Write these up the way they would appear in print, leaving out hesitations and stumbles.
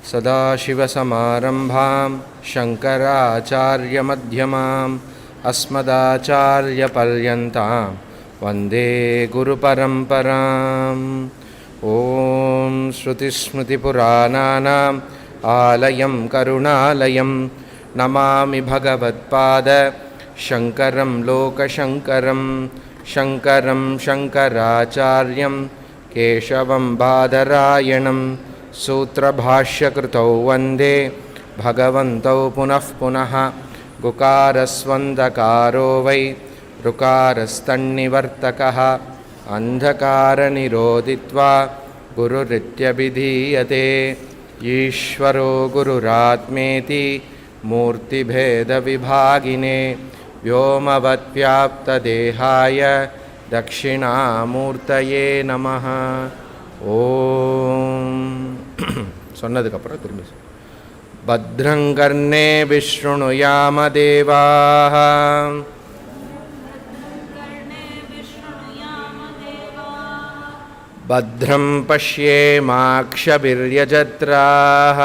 सदाशिवसमारम्भां शङ्कराचार्यमध्यमाम् अस्मदाचार्यपर्यन्तां वन्दे गुरुपरम्पराम्। ॐ श्रुतिस्मृतिपुराणानाम् आलयं करुणालयं नमामि भगवत्पाद शङ्करं लोकशङ्करं शङ्करं शङ्कराचार्यं केशवं बादरायणं सूत्रभाष्यकृतौ वन्दे भगवन्तौ पुनः पुनः। गुकारस्वन्दकारो वै ऋकारस्तन्निवर्तकः अन्धकारनिरोधित्वा गुरुरित्यभिधीयते। ईश्वरो गुरुरात्मेति मूर्तिभेदविभागिने व्योमवद्व्याप्तदेहाय दक्षिणामूर्तये नमः। ओम சொன்னதுக்கப்புறம் திரும்பி भद्रं कर्णेभिः शृणुयाम देवाः भद्रं पश्येमाक्षभिर्यजत्राः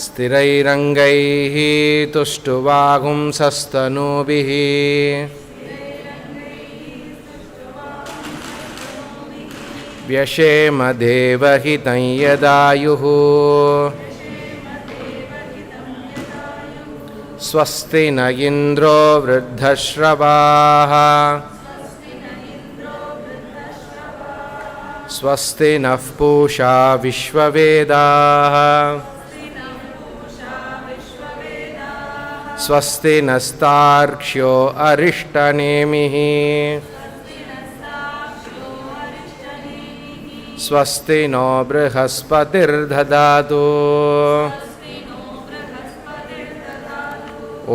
स्थिरैरङ्गैः तुष्टुवागुंसस्तनूभिः व्यशेम देवहितं यदायुः। स्वस्ति न इन्द्रो वृद्धश्रवाः स्वस्ति नः पूषा विश्ववेदाः स्वस्ति नस्तार्क्ष्यो अरिष्टनेमिः स्वस्ति नो बृहस्पतिर्दधातु।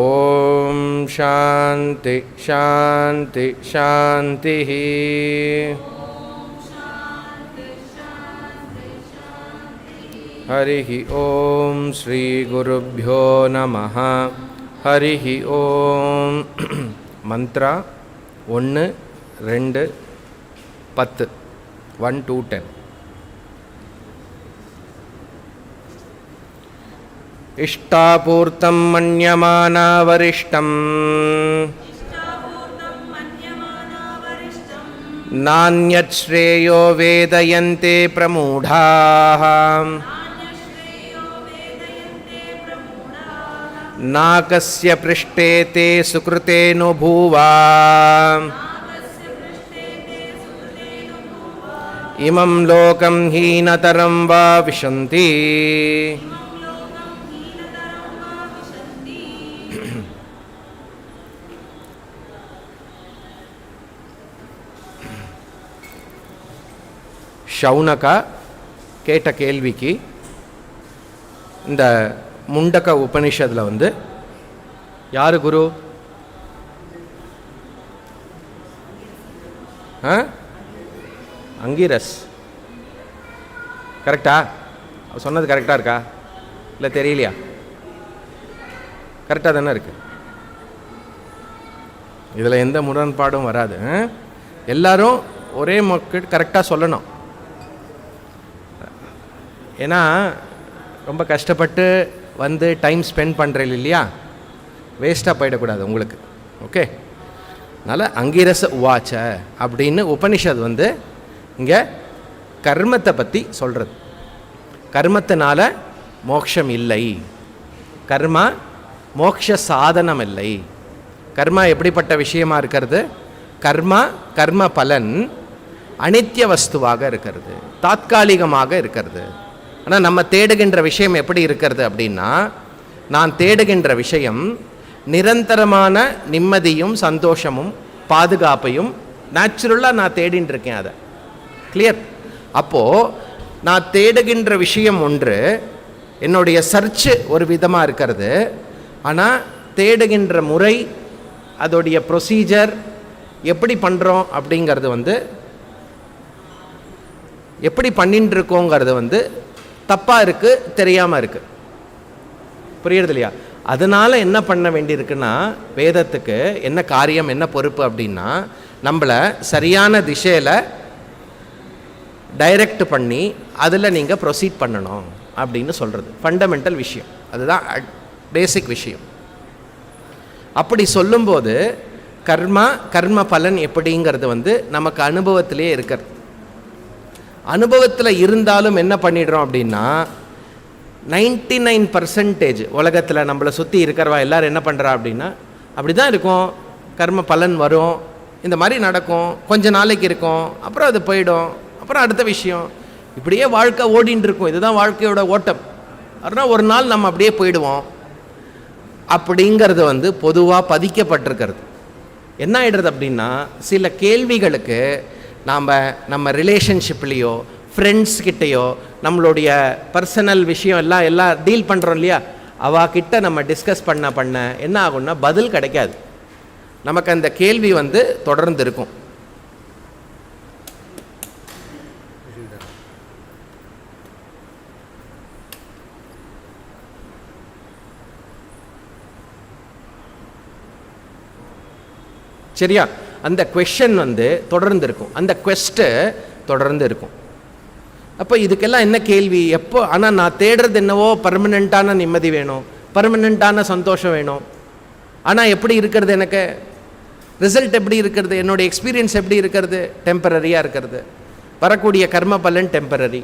ओम शांति शांति शांतिः। हरिः ओम श्री गुरुभ्यो नमः। हरिः ओम। मंत्र 1 2 10 1 to 10। इष्टापूर्तं मन्यमाना वरिष्ठं नान्यत् श्रेयो वेदयन्ते प्रमूढाः नाकस्य पृष्ठे ते सुकृतेऽनुभूवा इमं लोकं हीनतरं वा विशन्ति। शौनका கேட்ட கேள்விக்கு இந்த முண்டக உபனிஷத்தில் வந்து யாரு குரு? அங்கீரஸ். கரெக்டா? சொன்னது கரெக்டாக இருக்கா இல்லை தெரியலையா? கரெக்டாக தானே இருக்கு. இதில் எந்த முரண்பாடும் வராது. எல்லாரும் ஒரே மக்கள் கரெக்டாக சொல்லணும். ஏன்னா ரொம்ப கஷ்டப்பட்டு வந்து டைம் ஸ்பெண்ட் பண்ணுறீங்க இல்லையா, வேஸ்ட்டாக போயிடக்கூடாது உங்களுக்கு. ஓகே, அதனால் அங்கீரச உவாச்ச அப்படின்னு உபனிஷத் வந்து இங்கே கர்மத்தை பற்றி சொல்கிறது. கர்மத்தினால மோட்சம் இல்லை, கர்மா மோட்ச சாதனம் இல்லை. கர்மா எப்படிப்பட்ட விஷயமாக இருக்கிறது? கர்மா கர்ம பலன் அனித்திய வஸ்துவாக இருக்கிறது, தாத்காலிகமாக இருக்கிறது. ஆனால் நம்ம தேடுகின்ற விஷயம் எப்படி இருக்கிறது அப்படின்னா, நான் தேடுகின்ற விஷயம் நிரந்தரமான நிம்மதியும் சந்தோஷமும் பாதுகாப்பையும் நேச்சுரலாக நான் தேடின்னு இருக்கேன். அதை கிளியர். அப்போது நான் தேடுகின்ற விஷயம் ஒன்று, என்னுடைய சர்ச்சு ஒரு விதமாக இருக்கிறது. ஆனால் தேடுகின்ற முறை, அதோடைய ப்ரொசீஜர் எப்படி பண்ணுறோம் அப்படிங்கிறது வந்து, எப்படி பண்ணிட்டு இருக்கோங்கிறது வந்து தப்பாக இருக்குது, தெரியாமல் இருக்குது. புரியுறது இல்லையா? அதனால் என்ன பண்ண வேண்டியிருக்குன்னா, வேதத்துக்கு என்ன காரியம், என்ன பொறுப்பு அப்படின்னா, நம்மளை சரியான திசையில் டைரக்ட் பண்ணி அதில் நீங்கள் ப்ரொசீட் பண்ணணும் அப்படின்னு சொல்கிறது ஃபண்டமெண்டல் விஷயம். அதுதான் பேசிக் விஷயம். அப்படி சொல்லும்போது கர்ம பலன் எப்படிங்கிறது நமக்கு அனுபவத்திலே இருக்கிறது. அனுபவத்தில் இருந்தாலும் என்ன பண்ணிடுறோம் அப்படின்னா 99% உலகத்தில் நம்மளை சுற்றி இருக்கிறவா எல்லோரும் என்ன பண்ணுறா அப்படின்னா அப்படி தான் இருக்கும், கர்ம பலன் வரும், இந்த மாதிரி நடக்கும், கொஞ்ச நாளைக்கு இருக்கும், அப்புறம் அது போயிடும், அப்புறம் அடுத்த விஷயம், இப்படியே வாழ்க்கை ஓடின்னு இருக்கும். இதுதான் வாழ்க்கையோட ஓட்டம். அதனால் ஒரு நாள் நம்ம அப்படியே போயிடுவோம் அப்படிங்கிறது பொதுவாக பதிக்கப்பட்டிருக்கிறது. என்ன ஆகிடுறது அப்படின்னா சில கேள்விகளுக்கு நம்ம ரிலேஷன்ஷிப்லேயோ ஃப்ரெண்ட்ஸ்கிட்டையோ நம்மளுடைய பர்சனல் விஷயம் எல்லாம் டீல் பண்ணுறோம் இல்லையா, அவாக்கிட்ட நம்ம டிஸ்கஸ் பண்ண என்ன ஆகும்னா பதில் கிடைக்காது. நமக்கு அந்த கேள்வி தொடர்ந்து இருக்கும். சரியா? அந்த கொஸ்டின் தொடர்ந்து இருக்கும், அந்த குவெஸ்ட்டு தொடர்ந்து இருக்கும். அப்போ இதுக்கெல்லாம் என்ன கேள்வி எப்போ? ஆனால் நான் தேடுறது என்னவோ பர்மனெண்ட்டான நிம்மதி வேணும், பர்மனெண்ட்டான சந்தோஷம் வேணும். ஆனால் எப்படி இருக்கிறது, எனக்கு ரிசல்ட் எப்படி இருக்கிறது, என்னுடைய எக்ஸ்பீரியன்ஸ் எப்படி இருக்கிறது, டெம்பரரியாக இருக்கிறது. வரக்கூடிய கர்ம பலன் டெம்பரரி.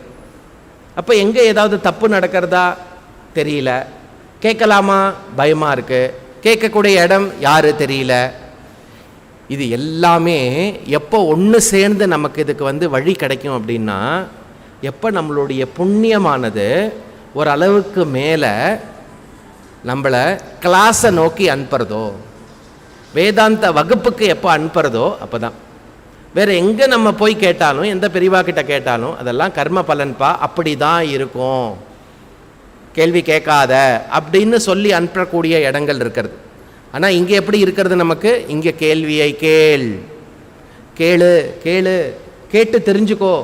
அப்போ எங்கே ஏதாவது தப்பு நடக்கிறதா தெரியல, கேட்கலாமா பயமாக இருக்குது, கேட்கக்கூடிய இடம் யார் தெரியல. இது எல்லாமே எப்போ ஒன்று சேர்ந்து நமக்கு இதுக்கு வழி கிடைக்கும் அப்படின்னா எப்போ நம்மளுடைய புண்ணியமானது ஒரு அளவுக்கு மேலே நம்மளை கிளாஸை நோக்கி அனுப்புறதோ, வேதாந்த வகுப்புக்கு எப்போ அனுப்புறதோ அப்போ தான். வேறு எங்கே நம்ம போய் கேட்டாலும், எந்த பெரியவா கிட்ட கேட்டாலும் அதெல்லாம் கர்ம பலன்பா, அப்படி தான் இருக்கும், கேள்வி கேட்காத அப்படின்னு சொல்லி அனுப்பக்கூடிய இடங்கள் இருக்கிறது. ஆனால் இங்கே எப்படி இருக்கிறது நமக்கு? இங்கே கேள்வியை கேளு கேட்டு தெரிஞ்சுக்கோ.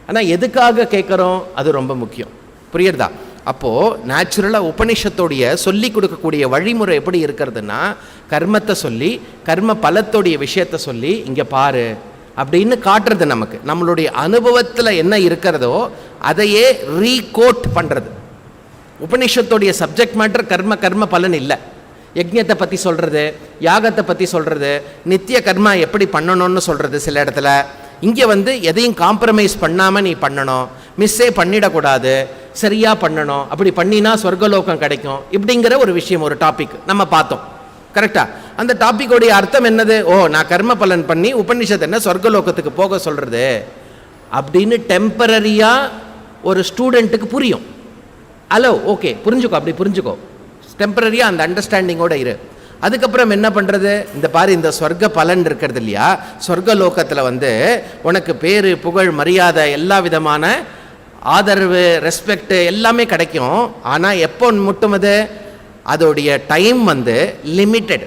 ஆனால் எதுக்காக கேட்குறோம் அது ரொம்ப முக்கியம். புரியுறதா? அப்போது நேச்சுரலாக உபனிஷத்தோடைய சொல்லி கொடுக்கக்கூடிய வழிமுறை எப்படி இருக்கிறதுனா கர்மத்தை சொல்லி கர்ம பலத்தோடைய விஷயத்தை சொல்லி இங்கே பாரு அப்படின்னு காட்டுறது. நமக்கு நம்மளுடைய அனுபவத்தில் என்ன இருக்கிறதோ அதையே ரீகோட் பண்ணுறது. உபனிஷத்தோடைய சப்ஜெக்ட் மேட்டர் கர்ம பலன் இல்லை. யஜ்ஞத்தை பற்றி சொல்கிறது, யாகத்தை பற்றி சொல்கிறது, நித்திய கர்மா எப்படி பண்ணணும்னு சொல்கிறது சில இடத்துல. இங்கே எதையும் காம்ப்ரமைஸ் பண்ணாமல் நீ பண்ணணும், மிஸ்ஸே பண்ணிடக்கூடாது, சரியாக பண்ணணும், அப்படி பண்ணினா சொர்க்கலோகம் கிடைக்கும், இப்படிங்கிற ஒரு விஷயம், ஒரு டாபிக் நம்ம பார்த்தோம். கரெக்டாக? அந்த டாப்பிக்கோடைய அர்த்தம் என்னது? ஓ, நான் கர்ம பலன் பண்ணி உபநிஷத்து என்ன சொர்க்கலோகத்துக்கு போக சொல்கிறது அப்படின்னு டெம்பரரியாக ஒரு ஸ்டூடெண்ட்டுக்கு புரியும். ஹலோ, ஓகே, புரிஞ்சுக்கோ, அப்படி புரிஞ்சுக்கோ, டெம்பரரியாக அந்த அண்டர்ஸ்டாண்டிங்கோடு இரு. அதுக்கப்புறம் என்ன பண்ணுறது? இந்த பாரு, இந்த சொர்க்க பலன் இருக்கிறது இல்லையா, சொர்க்கலோகத்தில் உனக்கு பேர் புகழ் மரியாதை எல்லா விதமான ஆதரவு ரெஸ்பெக்ட் எல்லாமே கிடைக்கும். ஆனால் எப்போ மட்டும் அதோடைய டைம் லிமிட்டெட்.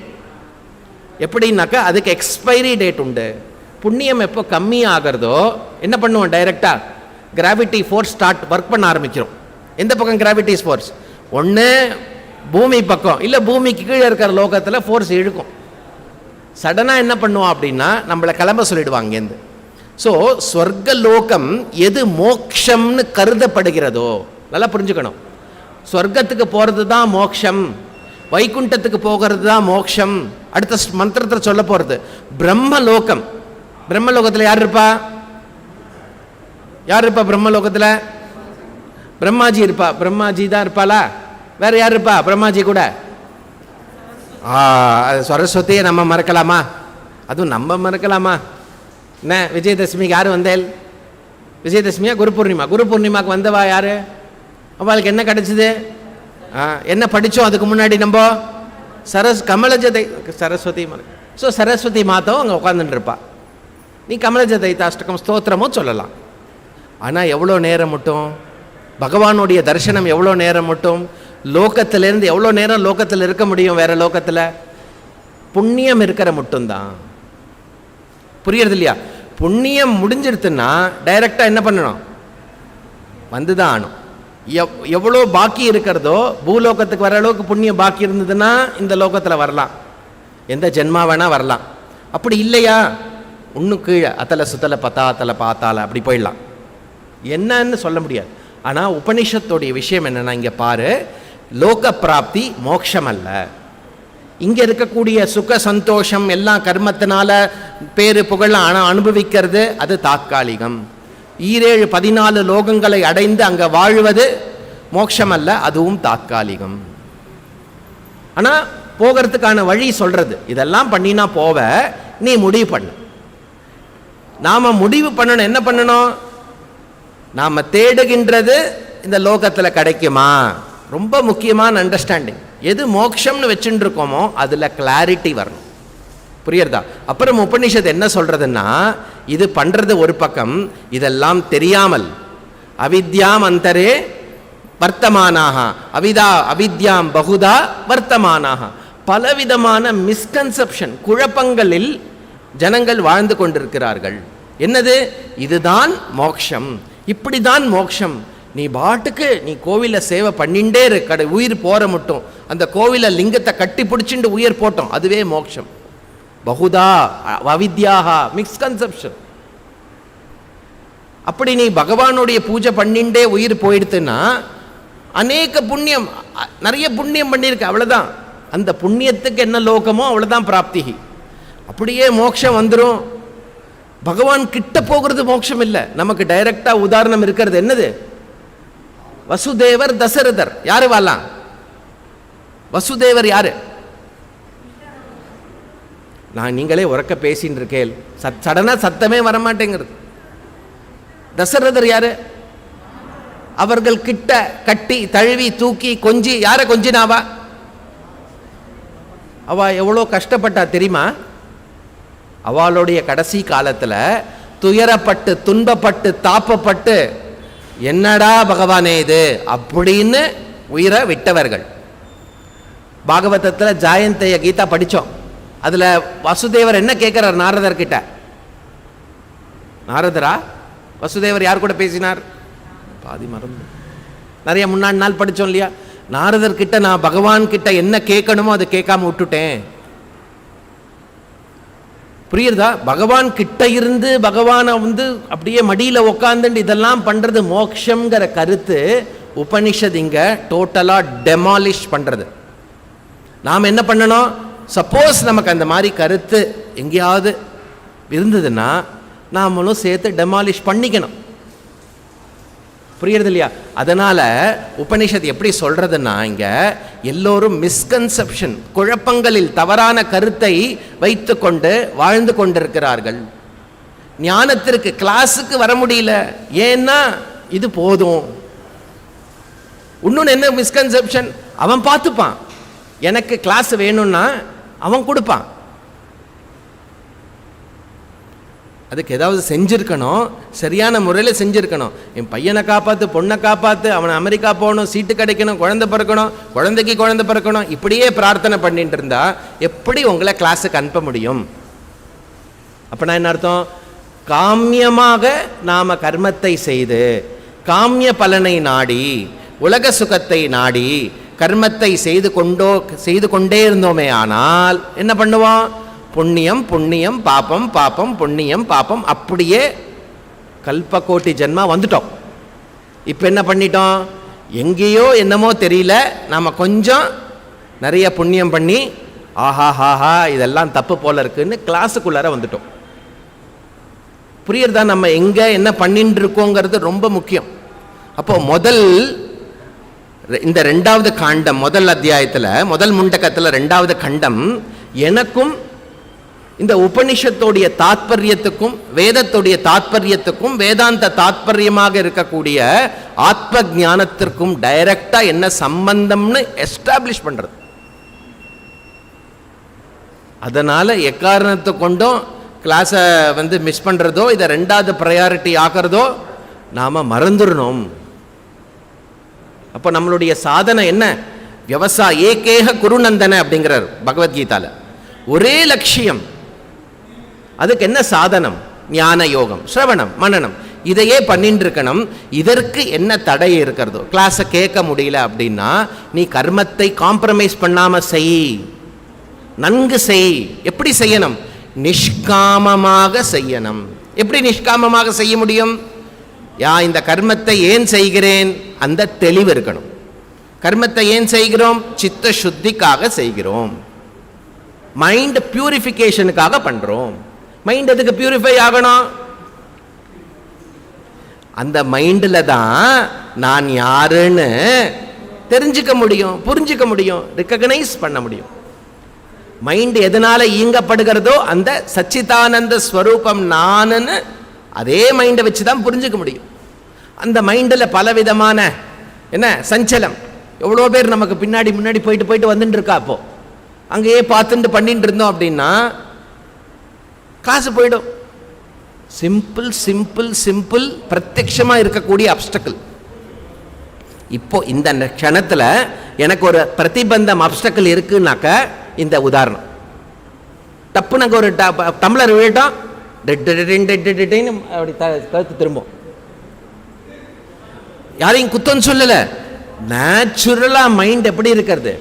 எப்படின்னாக்கா அதுக்கு எக்ஸ்பைரி டேட் உண்டு. புண்ணியம் எப்போ கம்மியாகிறதோ என்ன பண்ணுவோம்? டைரெக்டாக கிராவிட்டி ஃபோர்ஸ் ஒர்க் பண்ண ஆரம்பிக்கிறோம். எந்த பக்கம் கிராவிட்டி ஃபோர்ஸ்? ஒன்று பூமி பக்கம், இல்லை பூமிக்கு கீழே இருக்கிற லோகத்தில் ஃபோர்ஸ் இழுக்கும். சடனாக என்ன பண்ணுவோம் அப்படின்னா நம்மளை கிளம்ப சொல்லிடுவாங்க இங்கேருந்து. ஸோ சொர்க்க லோகம் எது மோக்ஷம்னு கருதப்படுகிறதோ நல்லா புரிஞ்சுக்கணும். சொர்க்கத்துக்கு போகிறது தான் மோக்ஷம், வைகுண்டத்துக்கு போகிறது தான் மோக்ஷம். அடுத்த மந்திரத்தில் சொல்ல போகிறது பிரம்மலோகம். பிரம்மலோகத்தில் யார் இருப்பா? பிரம்மலோகத்தில் பிரம்மாஜி இருப்பா. பிரம்மாஜி தான் இருப்பாளா? வேறு யார் இருப்பா பிரம்மாஜி கூட? சரஸ்வதியை நம்ம மறக்கலாமா? அதுவும் நம்ம மறக்கலாமா? என்ன விஜயதசமிக்கு யார் வந்தேல்? விஜயதசமியா குரு பூர்ணிமா? குரு பூர்ணிமாவுக்கு வந்தவா யார்? அவளுக்கு என்ன கிடச்சிது? என்ன படித்தோம் அதுக்கு முன்னாடி? நம்ம கமலஜதை சரஸ்வதி. ஸோ சரஸ்வதி மாதாவும் அங்கே உட்காந்துட்டு இருப்பா. நீ கமலஜதை அஷ்டகம் ஸ்தோத்திரமும் சொல்லலாம். ஆனால் எவ்வளோ நேரம் மட்டும்? பகவானுடைய தரிசனம் எவ்வளோ நேரம் மட்டும்? லோகத்திலேருந்து எவ்வளோ நேரம் லோகத்தில் இருக்க முடியும்? வேறு லோகத்தில் புண்ணியம் இருக்கிற மட்டும்தான். புரியுறது இல்லையா? புண்ணியம் முடிஞ்சிருத்துன்னா டைரெக்டாக என்ன பண்ணணும்? தான் ஆகணும். எவ்வளோ பாக்கி இருக்கிறதோ பூலோகத்துக்கு வர அளவுக்கு புண்ணியம் பாக்கி இருந்ததுன்னா இந்த லோகத்தில் வரலாம், எந்த ஜென்மா வேணால் வரலாம். அப்படி இல்லையா? இன்னும் கீழே அத்தலை சுத்தலை பத்தாத்தலை பாத்தால அப்படி போயிடலாம், என்னன்னு சொல்ல முடியாது. ஆனால் உபனிஷத்தோடைய விஷயம் என்னென்னா, இங்கே பாரு, லோக பிராப்தி மோட்சம் அல்ல. இங்கே இருக்கக்கூடிய சுக சந்தோஷம் எல்லாம் கர்மத்தினால பேரு புகழ் அனுபவிக்கிறது அது தாத்காலிகம். 14 லோகங்களை அடைந்து அங்கே வாழ்வது மோட்சம் அல்ல, அதுவும் தாத்காலிகம். ஆனால் போகிறதுக்கான வழி சொல்றது, இதெல்லாம் பண்ணினா போவ, நீ முடிவு பண்ணு. நாம முடிவு பண்ணணும், என்ன பண்ணணும்? நாம தேடுகின்றது இந்த லோகத்தில் கிடைக்குமா? ரொம்ப முக்கியமான அண்டர்ஸ்டாண்டிங். எது மோட்சம்னு வச்சுட்டு இருக்கோமோ அதுல கிளாரிட்டி வரணும். புரியுறதா? அப்புறம் உபனிஷத்து என்ன சொல்றதுன்னா, இது பண்றது ஒரு பக்கம், இதெல்லாம் தெரியாமல் அவித்யாம் அந்தரே வர்த்தமானாக அவித்யாம் பகுதா வர்த்தமானாக, பலவிதமான மிஸ்கன்செப்ஷன் குழப்பங்களில் ஜனங்கள் வாழ்ந்து கொண்டிருக்கிறார்கள். என்னது? இதுதான் மோட்சம், இப்படிதான் மோட்சம். நீ பாட்டுக்கு நீ கோவில சேவை பண்ணிண்டே இரு, உயிர் போற மட்டும் அந்த கோவில லிங்கத்தை கட்டி பிடிச்சிட்டு உயிர் போட்டோம், அதுவே மோட்சம். பகுதா அவித்யாஹா, மிஸ்கன்செப்ஷன். அப்படி நீ பகவானுடைய பூஜை பண்ணிண்டே உயிர் போயிடுத்துன்னா அநேக புண்ணியம், நிறைய புண்ணியம் பண்ணியிருக்க, அவ்வளோதான். அந்த புண்ணியத்துக்கு என்ன லோகமோ அவ்வளோதான் பிராப்தி. அப்படியே மோட்சம் வந்துடும். பகவான் கிட்ட போகிறது மோட்சம் இல்லை. நமக்கு டைரக்டா உதாரணம் இருக்கிறது என்னது? வசுதேவர் தசரதர். யாரு வாழலாம்? வசுதேவர் யாரு? நான் நீங்களே உறக்க பேசின்னு இருக்கேன், சடனா சத்தமே வரமாட்டேங்கிறது. தசரதர் யாரு? அவர்கள் கிட்ட கட்டி தழுவி தூக்கி கொஞ்சி, யார கொஞ்சினாவா? அவ எவ்வளோ கஷ்டப்பட்டா தெரியுமா? அவளுடைய கடைசி காலத்துல துயரப்பட்டு துன்பப்பட்டு தாப்பப்பட்டு, என்னடா பகவானே இது அப்படின்னு உயிரை விட்டவர்கள். பாகவதத்தில் ஜாயந்தைய கீதா படித்தோம். அதுல வசுதேவர் என்ன கேட்கிறார் நாரதர் கிட்ட? நாரதரா வசுதேவர் யார் கூட பேசினார்? பாதி மறந்து, நிறைய முன்னாடி நாள் படித்தோம் இல்லையா? நாரதர் கிட்ட நான் பகவான் கிட்ட என்ன கேட்கணுமோ அதை கேட்காம விட்டுட்டேன். புரியுறதா? பகவான் கிட்ட இருந்து பகவானை அப்படியே மடியில் உட்காந்துட்டு இதெல்லாம் பண்றது மோட்சம்ங்கிற கருத்து உபனிஷத் இங்க டோட்டலா டெமாலிஷ் பண்றது. நாம் என்ன பண்ணணும்? சப்போஸ் நமக்கு அந்த மாதிரி கருத்து எங்கேயாவது இருந்ததுன்னா நாமளும் சேர்த்து டெமாலிஷ் பண்ணிக்கணும். புரியுறது இல்லையா? அதனால உபனிஷத் எப்படி சொல்றதுன்னா, இங்க எல்லோரும் மிஸ்கன்செப்ஷன் குழப்பங்களில் தவறான கருத்தை வைத்து கொண்டு வாழ்ந்து கொண்டிருக்கிறார்கள். ஞானத்திற்கு கிளாஸுக்கு வர முடியல, ஏன்னா இது போதும். இன்னொன்று என்ன மிஸ்கன்செப்ஷன்? அவன் பார்த்துப்பான், எனக்கு கிளாஸ் வேணும்னா அவன் கொடுப்பான். அதுக்கு ஏதாவது செஞ்சிருக்கணும், சரியான முறையில் செஞ்சிருக்கணும். என் பையனை காப்பாற்று, பொண்ணை காப்பாற்று, அவனை அமெரிக்கா போகணும், சீட்டு கிடைக்கணும், குழந்தை பிறக்கணும், குழந்தைக்கு குழந்தை பிறக்கணும், இப்படியே பிரார்த்தனை பண்ணிட்டு இருந்தா எப்படி உங்களை கிளாஸுக்கு அனுப்ப முடியும்? அப்படின்னா என்ன அர்த்தம்? காமியமாக நாம கர்மத்தை செய்து காமிய பலனை நாடி உலக சுகத்தை நாடி கர்மத்தை செய்து கொண்டே இருந்தோமே ஆனால் என்ன பண்ணுவோம்? புண்ணியம் புண்ணியம் பாபம், பாபம் புண்ணியம் பாபம், அப்படியே கல்பகோட்டி ஜென்மா வந்துட்டோம். இப்போ என்ன பண்ணிட்டோம்? எங்கேயோ என்னமோ தெரியல, நாம் கொஞ்சம் நிறைய புண்ணியம் பண்ணி ஆஹா ஹாஹா இதெல்லாம் தப்பு போல இருக்குன்னு கிளாஸுக்குள்ளார வந்துட்டோம். புரியுறதா? நம்ம எங்கே என்ன பண்ணிட்டு இருக்கோங்கிறது ரொம்ப முக்கியம். அப்போ இந்த 2வது காண்டம், முதல் அத்தியாயத்தில் முதல் முண்டகத்தில் 2வது கண்டம் எனக்கும் இந்த உபனிஷத்தோடைய தாத்பரியத்துக்கும் வேதத்துடைய தாத்பரியத்துக்கும் வேதாந்த தாத்பரியமாக இருக்கக்கூடிய ஆத்ம ஞானத்திற்கும் டைரக்டா என்ன சம்பந்தம்னு எஸ்டாப்ளிஷ் பண்றது. அதனால எக்காரணத்தை கொண்டும் கிளாஸை மிஸ் பண்றதோ இதை 2வது ப்ரையாரிட்டி ஆக்கிறதோ நாம மறந்துடணும். அப்போ நம்மளுடைய சாதனை என்ன? விவசாய ஏகேக குருநந்தன அப்படிங்கிறார் பகவத்கீதால. ஒரே லட்சியம். அதுக்கு என்ன சாதனம்? ஞான யோகம், சிரவணம், மனனம், இதையே பண்ணிட்டு இருக்கணும். இதற்கு என்ன தடை இருக்கிறதோ, கிளாஸை கேட்க முடியல அப்படின்னா நீ கர்மத்தை காம்ப்ரமைஸ் பண்ணாம செய், நன்கு செய். எப்படி செய்யணும்? நிஷ்காமமாக செய்யணும். எப்படி நிஷ்காமமாக செய்ய முடியும்? இந்த கர்மத்தை ஏன் செய்கிறேன் அந்த தெளிவு இருக்கணும். கர்மத்தை ஏன் செய்கிறோம்? சித்த சுத்திக்காக செய்கிறோம். மைண்ட் பியூரிஃபிகேஷனுக்காக பண்றோம். மைண்ட் எதுக்கு பியூரிஃபை ஆகணும்? அந்த மைண்டில் தான் நான் யாருன்னு தெரிஞ்சுக்க முடியும், புரிஞ்சுக்க முடியும், ரெக்கக்னைஸ் பண்ண முடியும். மைண்ட் எதனால இயங்கப்படுகிறதோ அந்த சச்சிதானந்த ஸ்வரூபம் நானுன்னு அதே மைண்டை வச்சு தான் புரிஞ்சுக்க முடியும். அந்த மைண்டில் பலவிதமான சஞ்சலம். எவ்வளோ பேர் நமக்கு பின்னாடி முன்னாடி போயிட்டு போயிட்டு வந்துட்டு இருக்கா. அப்போ அங்கேயே பார்த்துட்டு பண்ணிட்டு இருந்தோம் அப்படின்னா காசு போயிடும். சிம்பிள் சிம்பிள் சிம்பிள் பிரத்யட்சமாக இருக்கக்கூடிய அப்டக்கிள். இப்போ இந்த க்ஷணத்தில் எனக்கு ஒரு பிரதிபந்தம் அப்டக்கிள் இருக்குன்னாக்க இந்த உதாரணம். டப்பு நாங்கள் ஒரு டம்ளர் விழட்டோம், அப்படி கருத்து திரும்பும். யாரையும் குத்தம் சொல்லல. நேச்சுரலா மைண்ட் எப்படி இருக்கிறது?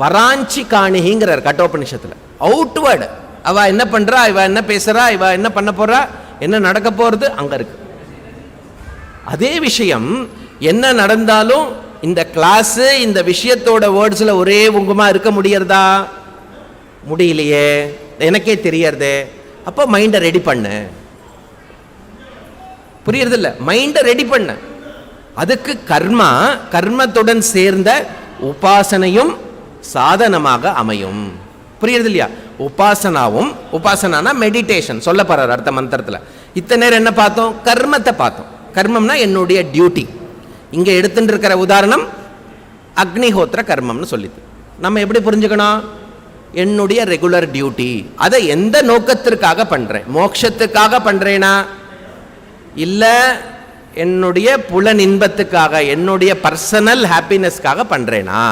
பராஞ்சி காணிங்கிறார் கட்டோபனிஷத்துல. அவுட்வர்டு அவ என்ன பண்றா, இவ என்ன பேசுறா, இவ என்ன பண்ண போறா, என்ன நடக்க போறது அங்க இருக்கு. அதே விஷயம் என்ன நடந்தாலும் இந்த கிளாஸ் இந்த விஷயத்தோட வேர்ட்ஸ்ல ஒரே உங்கமா இருக்க முடியறதா? முடியலையே, எனக்கே தெரியறதே. அப்போ மைண்டை ரெடி பண்ணு. புரியுறது இல்ல? மைண்டை ரெடி பண்ண. அதுக்கு கர்மத்துடன் சேர்ந்த உபாசனையும் சாதனமாக அமையும். புரியுறது இல்லையா? உபாசனா மெடிடேஷன் சொல்ல போறார் அடுத்த மந்திரத்துல. இத்தனை நேரம் என்ன பார்த்தோம்? கர்மத்தை பார்த்தோம். கர்மம்னா என்னுடைய டியூட்டி. இங்க எடுத்துட்டு இருக்கிற உதாரணம் அக்னிஹோத்திர கர்மம்னு சொல்லிது. நம்ம எப்படி புரிஞ்சுக்கணும்? என்னுடைய ரெகுலர் டியூட்டி. அதை எந்த நோக்கத்திற்காக பண்றேன்? மோட்சத்துக்காக பண்றேனா, இல்ல என்னுடைய புலன் இன்பத்துக்காக, என்னுடைய பர்சனல் ஹாப்பினஸ்க்காக பண்றேனா?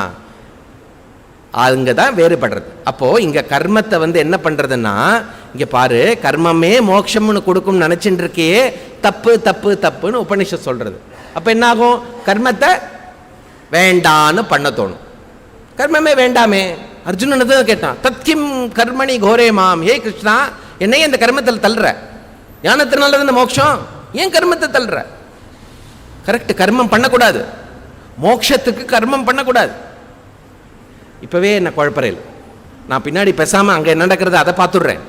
அங்கதான் வேறுபடுறது. அப்போ இங்க கர்மத்தை என்ன பண்றதுன்னா, இங்க பாரு, கர்மமே மோட்சம்னு கொடுக்கும் நினைச்சுட்டு இருக்கே, தப்பு தப்பு தப்புன்னு உபனிஷத் சொல்றது. அப்ப என்ன ஆகும்? கர்மத்தை வேண்டான்னு பண்ண தோணும். கர்மமே வேண்டாமே. அர்ஜுனன் தான் கேட்டான், தத்கிம் கர்மணி கோரே மாம். ஹே கிருஷ்ணா, என்னையே இந்த கர்மத்தில் தள்ளுற? ஞானத்தினால தானே மோட்சம், ஏன் கர்மத்தை தள்ளுற? கரெக்ட், கர்மம் பண்ணக்கூடாது. மோட்சத்துக்கு கர்மம் பண்ணக்கூடாது. இப்பவே என்ன குழப்பறையில் நான் பின்னாடி பேசாம அங்க என்ன நடக்கிறது அதை பார்த்துடுறேன்.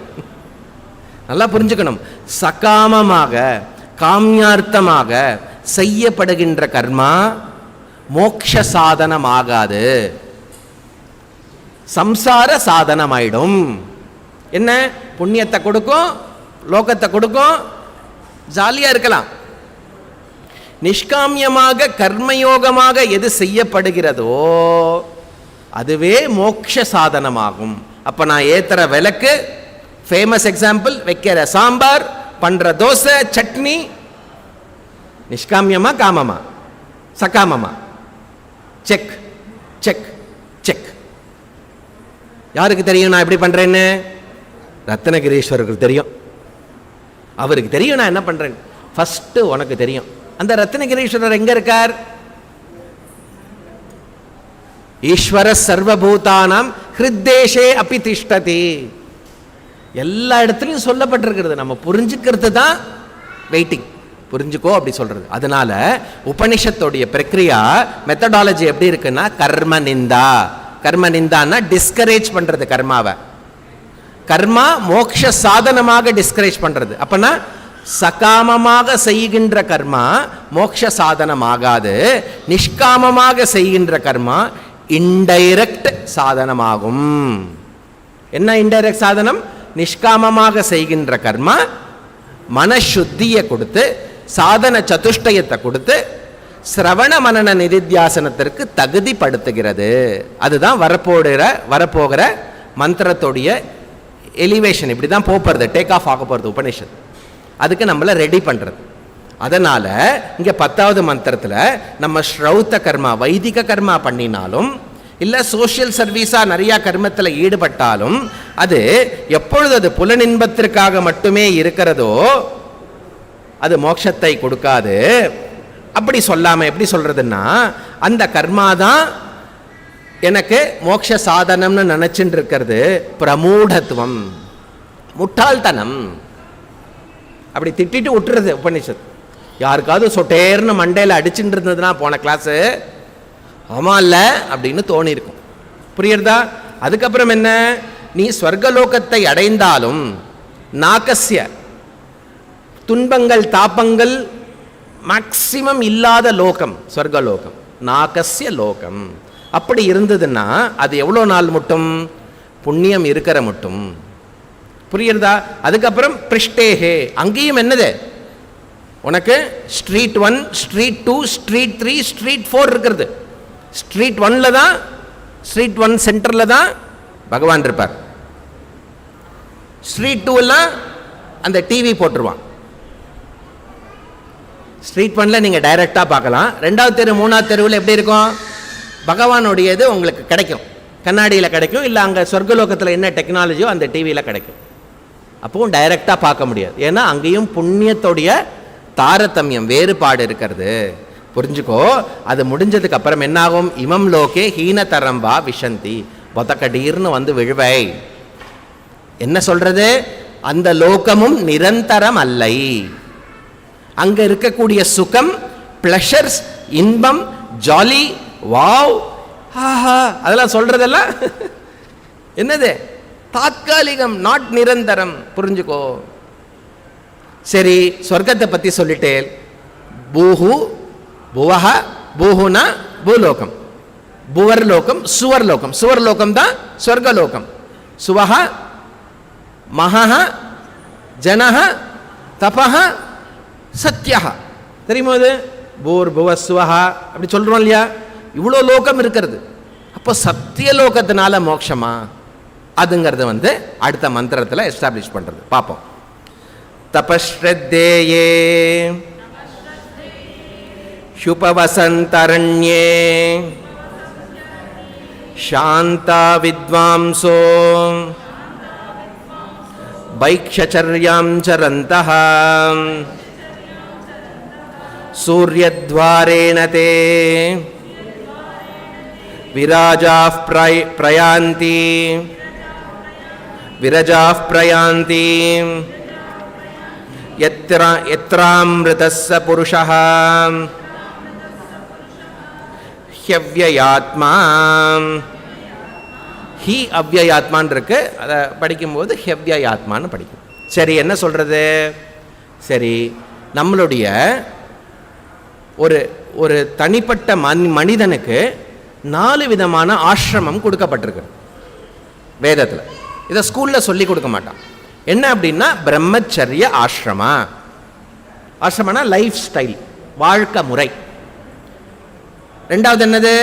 நல்லா புரிஞ்சுக்கணும். சகாமமாக காமியார்த்தமாக செய்யப்படுகின்ற கர்மா மோட்ச சாதனமாகாது, சம்சார சாதனமாயிடும். என்ன? புண்ணியத்தை கொடுக்கும், லோகத்தை கொடுக்கும், ஜாலியா இருக்கலாம். நிஷ்காமியமாக கர்மயோகமாக எது செய்யப்படுகிறதோ அதுவே மோட்ச சாதனமாகும். அப்ப நான் ஏத்துற விளக்கு, ஃபேமஸ் எக்ஸாம்பிள், வைக்கிற சாம்பார், பண்ற தோசை சட்னி, நிஷ்காமியமா காமமா சகாமமா? Check check check. யாருக்கு தெரியும் நான் எப்படி பண்றேன்னு? ரத்னகிரீஸ்வருக்கு தெரியும். அவருக்கு தெரியும் நான் என்ன பண்றேன். ஃபர்ஸ்ட் உனக்கு தெரியும். அந்த ரத்னகிரீஸ்வரர் எங்க இருக்கார்? ஈஸ்வர சர்வபூதானாம் ஹிருத்தேஷே அபி திஷ்டதி. எல்லா இடத்துலையும் சொல்லப்பட்டிருக்கிறது. நம்ம புரிஞ்சுக்கிறது தான் வெயிட்டிங். புரிஞ்சுக்கோ அப்படி சொல்றது. அதனால உபனிஷத்தோடைய பிரக்ரியா மெத்தடாலஜி எப்படி இருக்குன்னா, கர்ம நிந்தா. கர்ம நிந்தான்னா டிஸ்கரேஜ் பண்றது கர்மாவை. கர்மா மோட்ச சாதனமாக டிஸ்கரேஜ் பண்றது. அப்பனா சகாமமாக செய்கின்ற கர்மா மோட்ச சாதனமாகாது. நிஷ்காமமாக செய்கின்ற கர்மா இன்டைரக்ட் சாதனமாகும். என்ன இன்டைரக்ட் சாதனம்? நிஷ்காமமாக செய்கின்ற கர்மா மனசுத்தியை கொடுத்து, சாதன சதுஷ்டயத்தை கொடுத்து, சிரவண மனன நிதித்தியாசனத்திற்கு தகுதிப்படுத்துகிறது. அதுதான் வரப்போகிற மந்திரத்தோடைய எலிவேஷன். இப்படி தான் போகிறது, டேக் ஆஃப் ஆக போகிறது உபனிஷத். அதுக்கு நம்மளை ரெடி பண்ணுறது. அதனால் இங்கே 10வது மந்திரத்தில் நம்ம ஸ்ரௌத்த கர்மா, வைதிக கர்மா பண்ணினாலும், இல்லை சோஷியல் சர்வீஸாக நிறையா கர்மத்தில் ஈடுபட்டாலும், அது எப்பொழுது அது புலனின்பத்திற்காக மட்டுமே இருக்கிறதோ அது மோட்சத்தை கொடுக்காது. அப்படி சொல்லாமல் எப்படி சொல்கிறதுன்னா, அந்த கர்மா தான் எனக்கு மோட்ச சாதனம்னு நினச்சிட்டு இருக்கிறது பிரமூடத்துவம். முட்டாள்தனம். அப்படி திட்டிட்டு விட்டுறது உபனிஷத். யாருக்காவது சொட்டேர்னு மண்டையில் அடிச்சுட்டு இருந்ததுன்னா போன கிளாஸு ஆமா இல்ல அப்படின்னு தோணி இருக்கும். புரியுறதா? அதுக்கப்புறம் என்ன, நீ ஸ்வர்கலோகத்தை அடைந்தாலும் நாகஸ்ய துன்பங்கள் தாபங்கள் மேக்சிமம் இல்லாத லோகம் ஸ்வர்கலோகம், நாகஸ்ய லோகம். அப்படி இருந்ததுன்னா அது எவ்வளோ நாள் மட்டும்? புண்ணியம் இருக்கிற மட்டும். புரியுறதா? அதுக்கப்புறம் பிருஷ்டேஹே, அங்கேயும் என்னது உனக்கு ஸ்ட்ரீட் 1, ஸ்ட்ரீட் 2, ஸ்ட்ரீட் 3, ஸ்ட்ரீட் 4 இருக்கிறது. ஸ்ட்ரீட் 1ல தான், ஸ்ட்ரீட் 1 சென்டரில் தான் பகவான் இருப்பார். ஸ்ட்ரீட் 2எல்லாம் அந்த டிவி போட்டுருவான். ஸ்ட்ரீட் 1ல நீங்கள் டைரெக்டாக பார்க்கலாம். 2வது தெரு 3வது தெருவில் எப்படி இருக்கும்? பகவானுடையது உங்களுக்கு கிடைக்கும், கண்ணாடியில் கிடைக்கும், இல்லை அங்கே சொர்க்கலோகத்தில் என்ன டெக்னாலஜியோ அந்த டிவியில் கிடைக்கும். அப்பவும் டைரெக்டாக பார்க்க முடியாது. ஏன்னா அங்கேயும் புண்ணியத்துடைய தாரதமியம் வேறுபாடு இருக்கிறது. புரிஞ்சுக்கோ. அது முடிஞ்சதுக்கு அப்புறம் என்னாகும்? இமம் லோகே ஹீனதரம்பா விஷந்தி, பொதக்கடீர்னு வந்து விழுவை. என்ன சொல்றது? அந்த லோகமும் நிரந்தரம் அல்லை. அங்க இருக்கக்கூடிய சுகம், பிளஷர்ஸ், இன்பம், ஜாலி, வாவ், ஆஹா, அதெல்லாம் சொல்றதெல்லாம் என்னது? தாத்காலிகம், நாட் நிரந்தரம். புரிஞ்சுக்கோ. சரி, சொர்க்கத்தை பத்தி சொல்லிட்டேன். பூஹு புவஹ, பூஹுனா பூலோகம், புவர்லோகம் சுவர்லோகம். சுவர்லோகம் தான் சொர்க்கலோகம். சுவஹ மஹஹ ஜனஹ தபஹ சத்யஹ. தெரியுமா? அது பூர் புவ சுவஹா அப்படி சொல்றோம் இல்லையா? இவ்வளோ லோகம் இருக்கிறது. அப்போ சத்தியலோகத்தினால மோட்சமா? அதுங்கிறது வந்து அடுத்த மந்திரத்தில் எஸ்டாப்ளிஷ் பண்றது. பார்ப்போம். தபஸ்ரத்தேயே ஹுபவசந்தரண்யே சாந்தா வித்வாம்சோ பைக்ஷச்சர்யாம் சரந்தஹ சூர்யத்வாரேண தே விராஜாஃப் பிரயாந்தி விரஜாஃப் பிரயாந்தி யத்ராம்ருதஸ்ஸ புருஷः ஹ்யவ்யயாத்மா. ஹி அவ்யயாத்மான் இருக்கு, அதை படிக்கும்போது ஹ்யவ்யயாத்மான்னு படிக்கும். சரி, என்ன சொல்றது? சரி, நம்மளுடைய ஒரு ஒரு தனிப்பட்ட மனிதனுக்கு 4 விதமான ஆசிரமம் கொடுக்கப்பட்டிருக்கு வேதத்தில். இதை ஸ்கூலில் சொல்லி கொடுக்க மாட்டான். என்ன அப்படின்னா பிரம்மச்சரிய ஆசிரமா. ஆசிரமனா லைஃப் ஸ்டைல், வாழ்க்கை முறை. 2வது என்னது?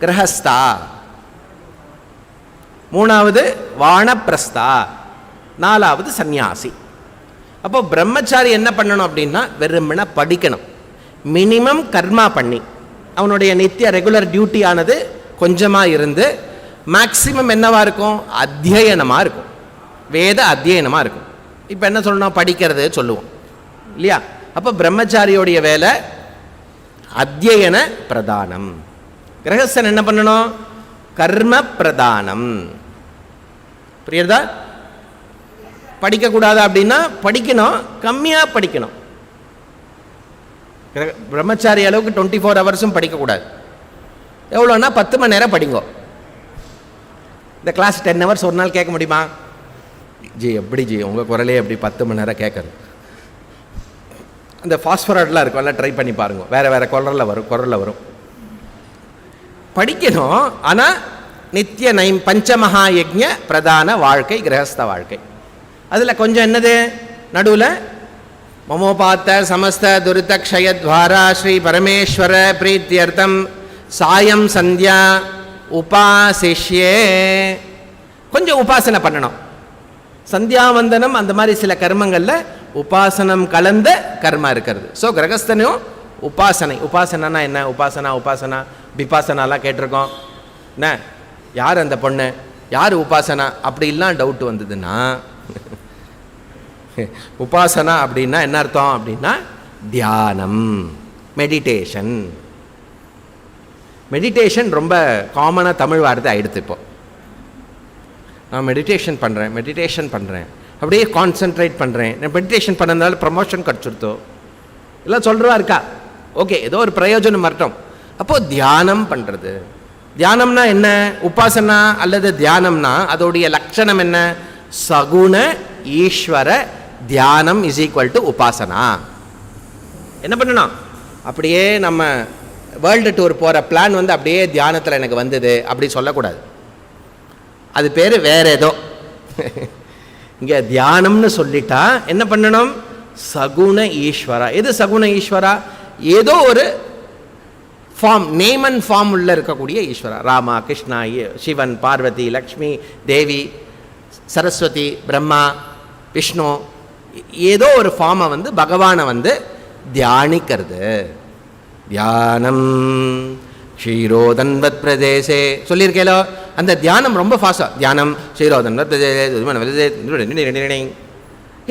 கிரகஸ்தா. 3வது வானப்பிரஸ்தா. 4வது சந்நியாசி. அப்போ பிரம்மச்சாரி என்ன பண்ணணும் அப்படின்னா வெறுமன படிக்கணும். மினிமம் கர்மா பண்ணி அவனுடைய நித்திய ரெகுலர் டியூட்டி ஆனது கொஞ்சமாக இருந்து மேக்சிமம் என்னவா இருக்கும்? அத்தியனமாக இருக்கும், வேத அத்தியனமாக இருக்கும். இப்போ என்ன சொல்லணும்? படிக்கிறது சொல்லுவோம் இல்லையா? அப்போ பிரம்மச்சாரியோடைய வேலை அத்தியன பிரதானம். கிரகஸ்தன் என்ன பண்ணணும்? கர்ம பிரதானம். புரியுறதா? படிக்கக்கூடாது அப்படின்னா படிக்கணும், கம்மியாக படிக்கணும். பிரம்மச்சாரி அளவுக்கு 24 ஹவர்ஸும் படிக்கக்கூடாது. எவ்வளோன்னா 10 மணி நேரம் படிங்கோ. இந்த கிளாஸ் 10 ஹவர்ஸ் ஒரு நாள் கேட்க முடியுமா? ஜி எப்படி ஜி உங்கள் குரலே எப்படி 10 மணி நேரம் கேட்குறது? அந்த ஃபாஸ்ஃபரட்லாம் இருக்கும், எல்லாம் ட்ரை பண்ணி பாருங்க. வேறு வேறு குரலில் வரும். படிக்கணும். ஆனால் நித்திய பஞ்சமகா யஜ்ஞ பிரதான வாழ்க்கை கிரகஸ்த வாழ்க்கை. அதில் கொஞ்சம் என்னது நடுவில்? மமோபாத்த சமஸ்த துரித க்ஷயத்வாரா ஸ்ரீ பரமேஸ்வர பிரீத்தியர்த்தம் சாயம் சந்தியா உபாசிஷ்யே. கொஞ்சம் உபாசனை பண்ணணும். சந்தியாவந்தனம் அந்த மாதிரி சில கர்மங்களில் உபாசனம் கலந்த கர்மா இருக்கிறது. ஸோ கிரகஸ்தனும் உபாசனை. உபாசனா என்ன? உபாசனா விபாசனாலாம் கேட்டிருக்கோம். என்ன யார் அந்த பொண்ணு, யார் உபாசனா அப்படிலாம் டவுட் வந்ததுன்னா உபாசனா அப்படின்னா என்ன அர்த்தம் அப்படின்னா தியானம், மெடிடேஷன். மெடிடேஷன் ரொம்ப காமனாக தமிழ் வார்த்தை ஆயிடுத்து. இப்போ நான் மெடிடேஷன் பண்ணுறேன் அப்படியே கான்சென்ட்ரேட் பண்ணுறேன், நான் மெடிடேஷன் பண்ணதுனால ப்ரமோஷன் கிடச்சிருத்தோ எல்லாம் சொல்கிறவா இருக்கா. ஓகே, ஏதோ ஒரு பிரயோஜனம் வரட்டும். அப்போது தியானம் பண்ணுறது. தியானம்னா என்ன? உபாசனா அல்லது தியானம்னா அதோடைய லட்சணம் என்ன? சகுண ஈஸ்வர தியானம் இஸ் ஈக்குவல் டு உபாசனா. என்ன பண்ணணும்? அப்படியே நம்ம வேர்ல்டு டூர் போகிற பிளான் வந்து அப்படியே தியானத்தில் எனக்கு வந்தது அப்படி சொல்லக்கூடாது. அது பேர் வேற ஏதோ. இங்கே தியானம்னு சொல்லிட்டா என்ன பண்ணணும்? சகுண ஈஸ்வரா. எது சகுண ஈஸ்வரா? ஏதோ ஒரு ஃபார்ம், நேம் அண்ட் ஃபார்ம் உள்ள இருக்கக்கூடிய ஈஸ்வரா. ராமா, கிருஷ்ணா, சிவன், பார்வதி, லக்ஷ்மி தேவி, சரஸ்வதி, பிரம்மா, விஷ்ணு, ஏதோ ஒரு ஃபார்மை வந்து பகவானை வந்து தியானிக்கிறது. தியானம் க்ஷீரோதன்வத் பிரதேசே சொல்லியிருக்கேலோ, அந்த தியானம் ரொம்ப ஃபாஸ்டாக. தியானம் க்ஷீரோதன்வத் பிரதேசே.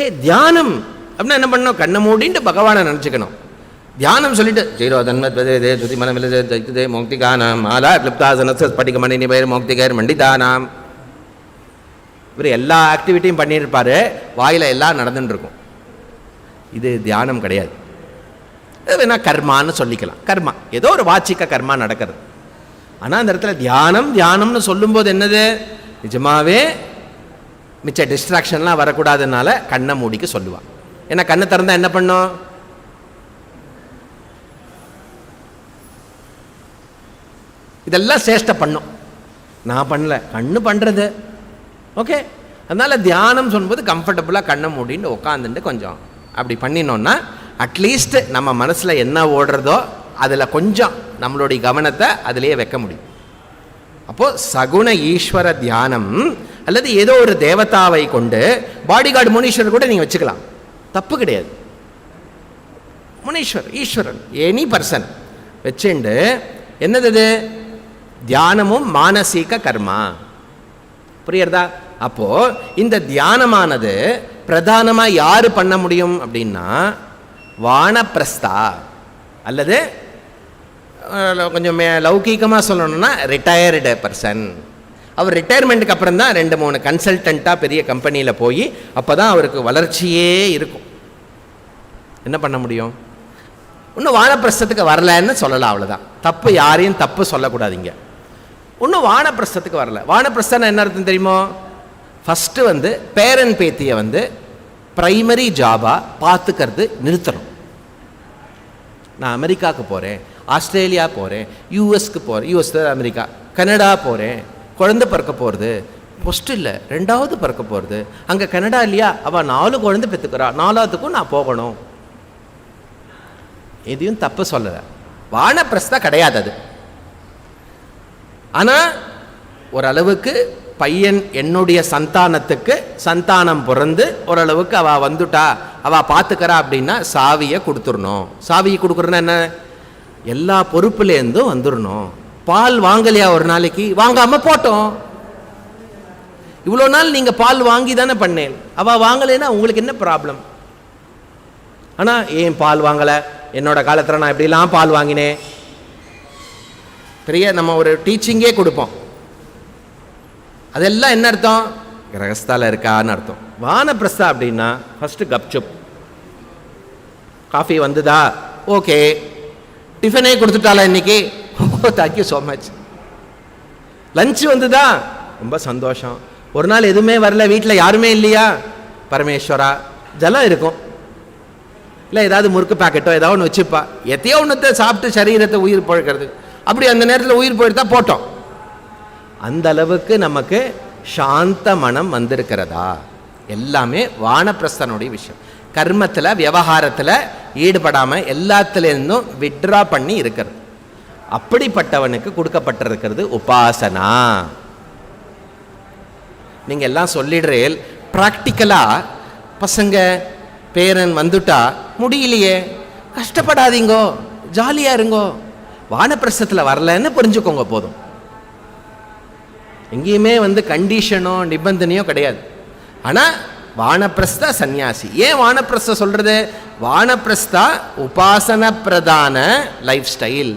ஏ தியானம் அப்படின்னா என்ன பண்ணணும்? கண்ணை மூடிட்டு பகவானை நினச்சிக்கணும். தியானம் சொல்லிட்டு க்ஷீரோதன்வத் பிரதேசே சுதி மனமிலே மோக்திகானாம் மாலா கிளிப்தாசன ஸ்படிக மணி பேர் மோக்திகர் மண்டிதானாம். இவர் எல்லா ஆக்டிவிட்டியும் பண்ணியிருப்பார், வாயில் எல்லாம் நடந்துட்டு இருக்கும். இது தியானம் கிடையாது. வேணா கர்மான்னு சொல்லிக்கலாம். கர்மா ஏதோ ஒரு வாச்சிக்க கர்மா நடக்கிறது. ஆனால் அந்த இடத்துல தியானம் தியானம்னு சொல்லும்போது என்னது? நிஜமாவே மிச்ச டிஸ்ட்ராக்ஷன்லாம் வரக்கூடாதுனால கண்ணை மூடிக்க சொல்லுவான். ஏன்னா கண்ணை திறந்தா என்ன பண்ணும்? இதெல்லாம் சேஷ்ட பண்ணும். நான் பண்ணல, கண்ணு பண்ணுறது. ஓகே, அதனால் தியானம் சொல்லும்போது கம்ஃபர்டபுளாக கண்ணை மூடின்னு உட்காந்துட்டு கொஞ்சம் அப்படி பண்ணினோன்னா அட்லீஸ்ட் நம்ம மனசில் என்ன ஓடுறதோ அதில் கொஞ்சம் நம்மளுடைய கவனத்தை அதிலேயே வைக்க முடியும். அப்போது சகுண ஈஸ்வர தியானம் அல்லது ஏதோ ஒரு தேவதாவை கொண்டு பாடிகார்டு முனீஸ்வரர் கூட நீங்கள் வச்சுக்கலாம், தப்பு கிடையாது. முனீஸ்வர், ஈஸ்வரன், எனி பர்சன் வச்சுண்டு என்னது? தியானமும் மானசீக கர்மா. புரியுறதா? அப்போது இந்த தியானமானது பிரதானமாக யார் பண்ண முடியும் அப்படின்னா வானப்பிரஸ்தா அல்லது கொஞ்சம் லௌகீகமாக சொல்லணும்னா ரிட்டையர்டு பர்சன். அவர் ரிட்டையர்மெண்ட்டுக்கு அப்புறம் தான் 2-3 கன்சல்டண்ட்டாக பெரிய கம்பெனியில் போய் அப்போ தான் அவருக்கு வளர்ச்சியே இருக்கும். என்ன பண்ண முடியும்? இன்னும் வானப்பிரஸ்தத்துக்கு வரலன்னு சொல்லலாம், அவ்வளோதான். தப்பு, யாரையும் தப்பு சொல்லக்கூடாதுங்க. இன்னும் வானப்பிரஸ்தத்துக்கு வரல. வானப்பிரஸ்தம் என்ன அர்த்தம் தெரியுமோ? ஃபஸ்ட்டு வந்து பேரன் பேத்தியை வந்து ப்ரைமரி ஜாபாக பார்த்துக்கிறது நிறுத்தணும். நான் அமெரிக்காவுக்கு போகிறேன், ஆஸ்திரேலியா போகிறேன், யூஎஸ்க்கு போகிறேன், யூஎஸ் அமெரிக்கா, கனடா போகிறேன், குழந்தை பிறக்க போகிறது, ஃபஸ்ட்டு இல்லை 2வது பிறக்க போகிறது, அங்கே கனடா இல்லையா, அவள் 4 குழந்தை பெற்றுக்கிறா, 4வதுக்கும் நான் போகணும். எதையும் தப்பு சொல்லலை, வானப்பிரஸ்தா கிடையாது அது. ஆனால் ஓரளவுக்கு பையன் என்னுடைய சந்தானத்துக்கு சந்தானம் பிறந்து ஓரளவுக்கு அவள் வந்துட்டா, அவள் பார்த்துக்கிறா அப்படின்னா சாவியை கொடுத்துடணும். சாவியை கொடுக்குறதுன்னா என்ன? எல்லா பொறுப்புலேருந்தும் வந்துடணும். பால் வாங்கலையா ஒரு நாளைக்கு? வாங்காமல் போட்டோம். இவ்வளோ நாள் நீங்கள் பால் வாங்கி தானே பண்ணேன், அவள் வாங்கலைன்னா உங்களுக்கு என்ன ப்ராப்ளம்? ஆனால் ஏன் பால் வாங்கலை? என்னோட காலத்தில் நான் எப்படிலாம் பால் வாங்கினேன். பெரிய நம்ம ஒரு டீச்சிங்கே கொடுப்போம். அதெல்லாம் என்ன அர்த்தம்? கிரகஸ்தால இருக்கான்னு அர்த்தம். வானப்பிரஸ்தா அப்படின்னா ஃபஸ்ட்டு கப்சுப். காஃபி வந்துதா? ஓகே. டிஃபனே கொடுத்துட்டாளா இன்னைக்கு? ஓ தேங்க்யூ ஸோ மச். லஞ்சு வந்துதா? ரொம்ப சந்தோஷம். ஒரு நாள் எதுவுமே வரல, வீட்டில் யாருமே இல்லையா? பரமேஸ்வரா. ஜலம் இருக்கும், இல்லை ஏதாவது முறுக்கு பேக்கெட்டோ ஏதாவது ஒன்று வச்சுப்பா. எத்தையோ ஒன்றத்தை சாப்பிட்டு சரீரத்தை உயிர் பழக்கிறது. அப்படி அந்த நேரத்தில் உயிர் போயிட்டு போட்டோம். அந்த அளவுக்கு நமக்கு சாந்த மனம் வந்திருக்கிறதா? எல்லாமே வானப்பிரஸ்தனுடைய விஷயம். கர்மத்தில் விவகாரத்தில் ஈடுபடாமல் எல்லாத்துலேருந்தும் விட்ரா பண்ணி இருக்கிறது. அப்படிப்பட்டவனுக்கு கொடுக்கப்பட்டிருக்கிறது உபாசனா. நீங்கள் எல்லாம் சொல்லிடுறேன், ப்ராக்டிக்கலாக பசங்க பேரன் வந்துட்டா முடியலையே, கஷ்டப்படாதீங்கோ, ஜாலியாக இருங்கோ. வானப்பிரஸ்தத்தில் வரலன்னு புரிஞ்சுக்கோங்க போதும். எங்கேயுமே வந்து கண்டிஷனோ நிபந்தனையோ கிடையாது. ஆனால் வானப்பிரஸ்தா சன்னியாசி. ஏன் வானப்பிரஸ்தா சொல்கிறது? வானப்பிரஸ்தா உபாசன பிரதான லைஃப் ஸ்டைல்.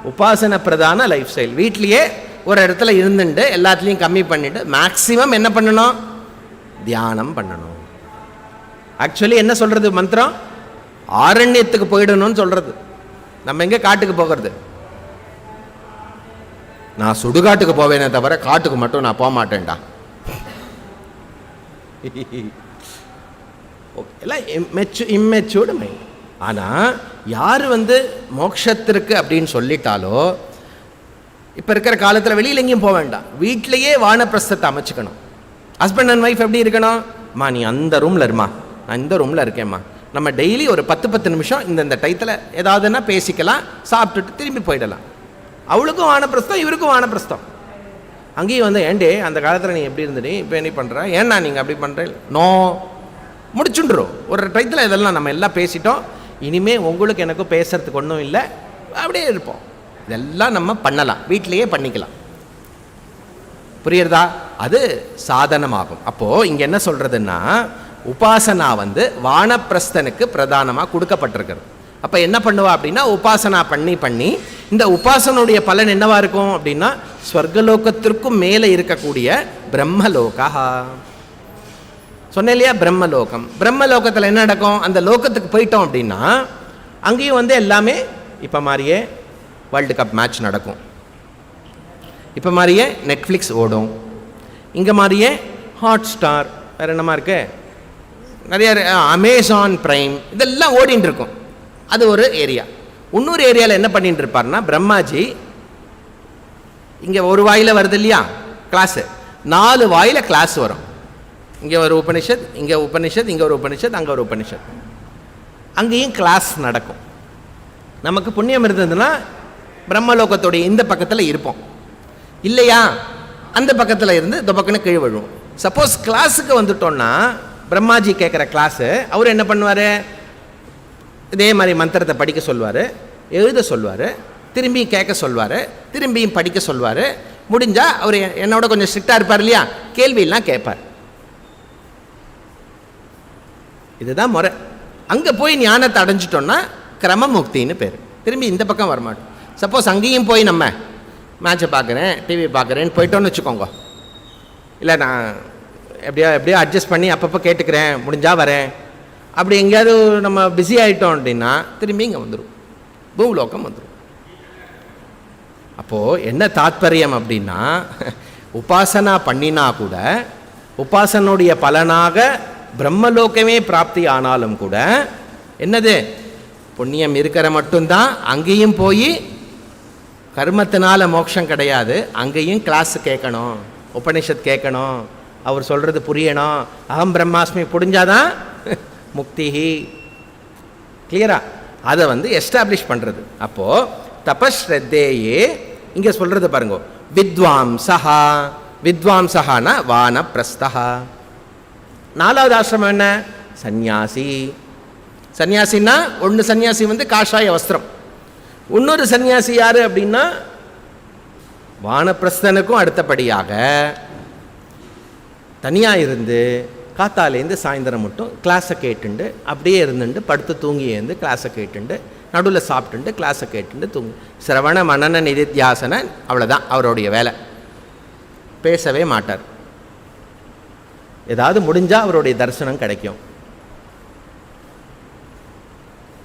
உபாசன பிரதான லைஃப் ஸ்டைல். வீட்லேயே ஒரு இடத்துல இருந்துட்டு எல்லாத்துலேயும் கம்மி பண்ணிட்டு மேக்சிமம் என்ன பண்ணணும்? தியானம் பண்ணணும். ஆக்சுவலி என்ன சொல்கிறது மந்திரம்? ஆரண்யத்துக்கு போயிடணும்னு சொல்கிறது. நம்ம எங்கே காட்டுக்கு போகிறது? நான் சுடுகாட்டுக்கு போவேனே தவிர காட்டுக்கு மட்டும் நான் போக மாட்டேன்டா. எல்லாம் இம்மெச்சூர்டு மைண்ட். ஆனால் யார் மோட்சத்திற்கு அப்படின்னு சொல்லிட்டாலோ இப்போ இருக்கிற காலத்தில் வெளியில் எங்கேயும் போக வேண்டாம், வீட்டிலையே வானப்பிரஸ்தத்தை அமைச்சுக்கணும். ஹஸ்பண்ட் அண்ட் ஒய்ஃப் எப்படி இருக்கணும்? மா நீ அந்த ரூமில் இருமா, நான் இந்த ரூமில் இருக்கேம்மா, நம்ம டெய்லி ஒரு 10 நிமிஷம் இந்த டயத்தில் ஏதாவதுன்னா பேசிக்கலாம், சாப்பிட்டுட்டு திரும்பி போயிடலாம். அவளுக்கும் வானப்பிரஸ்தம், இவருக்கும் வானப்பிரஸ்தம். அங்கேயும் ஏண்டே அந்த காலத்தில் நீ எப்படி இருந்துட்டு இப்போ என்ன பண்ணுற, ஏன்னா நீங்கள் அப்படி பண்ணுறேன், நோ முடிச்சுட்டுரும். ஒரு டயத்தில் இதெல்லாம் நம்ம எல்லாம் பேசிட்டோம், இனிமேல் உங்களுக்கு எனக்கும் பேசுறதுக்கு ஒன்றும் இல்லை, அப்படியே இருப்போம். இதெல்லாம் நம்ம பண்ணலாம், வீட்டிலையே பண்ணிக்கலாம். புரியுறதா? அது சாதனமாகும். அப்போது இங்கே என்ன சொல்கிறதுன்னா, உபாசனா வானப்பிரஸ்தனுக்கு பிரதானமாக கொடுக்கப்பட்டிருக்கிறது. அப்போ என்ன பண்ணுவா அப்படின்னா, உபாசனா பண்ணி பண்ணி இந்த உபாசனுடைய பலன் என்னவா இருக்கும் அப்படின்னா, ஸ்வர்கலோகத்திற்கும் மேலே இருக்கக்கூடிய பிரம்மலோகா. சொன்னேன் இல்லையா, பிரம்மலோகம். பிரம்மலோகத்தில் என்ன நடக்கும்? அந்த லோகத்துக்கு போயிட்டோம் அப்படின்னா அங்கேயும் எல்லாமே இப்போ மாதிரியே வேர்ல்டு கப் மேட்ச் நடக்கும், இப்போ மாதிரியே நெட்ஃப்ளிக்ஸ் ஓடும், இங்கே மாதிரியே ஹாட் ஸ்டார், வேறு என்னமா இருக்கு, நிறைய அமேசான் பிரைம், இதெல்லாம் ஓடின்னு இருக்கும். அது ஒரு ஏரியா. இன்னொரு ஏரியாவில் என்ன பண்ணிட்டு இருப்பார்னா, பிரம்மாஜி இங்கே ஒரு வாயில் வருது இல்லையா கிளாஸு, 4 வாயில் கிளாஸ் வரும். இங்கே ஒரு உபனிஷத், இங்கே உபனிஷத், இங்கே ஒரு உபனிஷத், அங்கே ஒரு உபனிஷத், அங்கேயும் கிளாஸ் நடக்கும். நமக்கு புண்ணியம் இருந்ததுன்னா பிரம்மலோகத்துடைய இந்த பக்கத்தில் இருப்போம், இல்லையா அந்த பக்கத்தில் இருந்து இந்த பக்கம் கீழ் விழுவோம். சப்போஸ் கிளாஸுக்கு வந்துட்டோம்னா, பிரம்மாஜி கேட்குற கிளாஸு அவர் என்ன பண்ணுவார், இதே மாதிரி மந்திரத்தை படிக்க சொல்வார், எழுத சொல்வார், திரும்பியும் கேட்க சொல்வார், திரும்பியும் படிக்க சொல்வார். முடிஞ்சால் அவர் என்னோட கொஞ்சம் ஸ்ட்ரிக்டாக இருப்பார் இல்லையா, கேள்வியெல்லாம் கேட்பார். இதுதான் முறை. அங்கே போய் ஞானத்தை அடைஞ்சிட்டோன்னா கிரமமுக்தின்னு பேர். திரும்பி இந்த பக்கம் வரமாட்டோம். சப்போஸ் அங்கேயும் போய் நம்ம மேட்சை பார்க்குறேன், டிவி பார்க்குறேன்னு போயிட்டோன்னு வச்சுக்கோங்க, இல்லை நான் எப்படியோ அட்ஜஸ்ட் பண்ணி அப்பப்போ கேட்டுக்கிறேன், முடிஞ்சால் வரேன், அப்படி எங்கேயாவது நம்ம பிஸி ஆகிட்டோம் அப்படின்னா திரும்பி இங்கே வந்துடும், பூலோகம் வந்துடும். அப்போது என்ன தாத்பரியம் அப்படின்னா, உபாசனா பண்ணினா கூட உபாசனுடைய பலனாக பிரம்மலோகமே பிராப்தி ஆனாலும் கூட என்னது, புண்ணியம் இருக்கிற மட்டும்தான் அங்கேயும் போய் கர்மத்தினால மோட்சம் கிடையாது. அங்கேயும் கிளாஸ் கேட்கணும், உபனிஷத் கேட்கணும், அவர் சொல்கிறது புரியணும், அகம் பிரம்மாஸ்மி புரிஞ்சாதான் முக்தி. கிளியரா? அதை எஸ்டாப்ளிஷ் பண்ணுறது. அப்போது தபஸ்ரத்தேயே இங்கே சொல்கிறது பாருங்க, வித்வாம்சஹா. வித்வாம்சஹானா வானப்பிரஸ்தஹா. 4வது ஆசிரமம் என்ன? சந்நியாசி. சன்னியாசின்னா ஒன்று சன்னியாசி காஷாய வஸ்திரம், இன்னொரு சன்னியாசி யார் அப்படின்னா வானப்பிரஸ்தனுக்கும் அடுத்தபடியாக தனியாக இருந்து காத்தாலேருந்து சாயந்தரம் மட்டும் கிளாஸை கேட்டுண்டு அப்படியே இருந்துட்டு படுத்து தூங்கி இருந்து கிளாஸை கேட்டுண்டு நடுவில் சாப்பிட்டுண்டு கிளாஸை கேட்டுண்டு தூங்கி, சிரவண மனன நிதித்தியாசன, அவ்வளோதான் அவருடைய வேலை. பேசவே மாட்டார். ஏதாவது முடிஞ்சால் அவருடைய தரிசனம் கிடைக்கும்.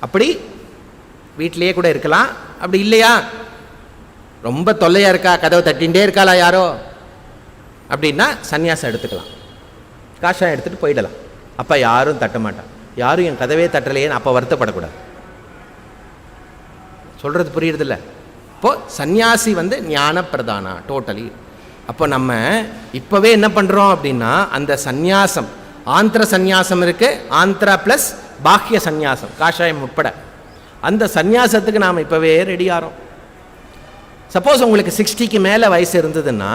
அப்படி வீட்டிலேயே கூட இருக்கலாம். அப்படி இல்லையா, ரொம்ப தொல்லையாக இருக்கா, கதவை தட்டிகிட்டே இருக்காளா யாரோ அப்படின்னா சன்னியாசம் எடுத்துக்கலாம், காஷாயம் எடுத்துகிட்டு போயிடலாம். அப்போ யாரும் தட்ட மாட்டான், யாரும் என் கதவே தட்டலையேன்னு அப்போ வருத்தப்படக்கூடாது. சொல்கிறது புரியுறதில்ல? இப்போது சன்னியாசி ஞான பிரதானா டோட்டலி. அப்போ நம்ம இப்போவே என்ன பண்ணுறோம் அப்படின்னா, அந்த சந்நியாசம், ஆந்திர சந்நியாசம் இருக்குது, ஆந்திரா ப்ளஸ் பாக்கிய சந்நியாசம் காஷாயம் உட்பட, அந்த சந்நியாசத்துக்கு நாம் இப்போவே ரெடி ஆகிறோம். சப்போஸ் உங்களுக்கு 60க்கு மேலே வயசு இருந்ததுன்னா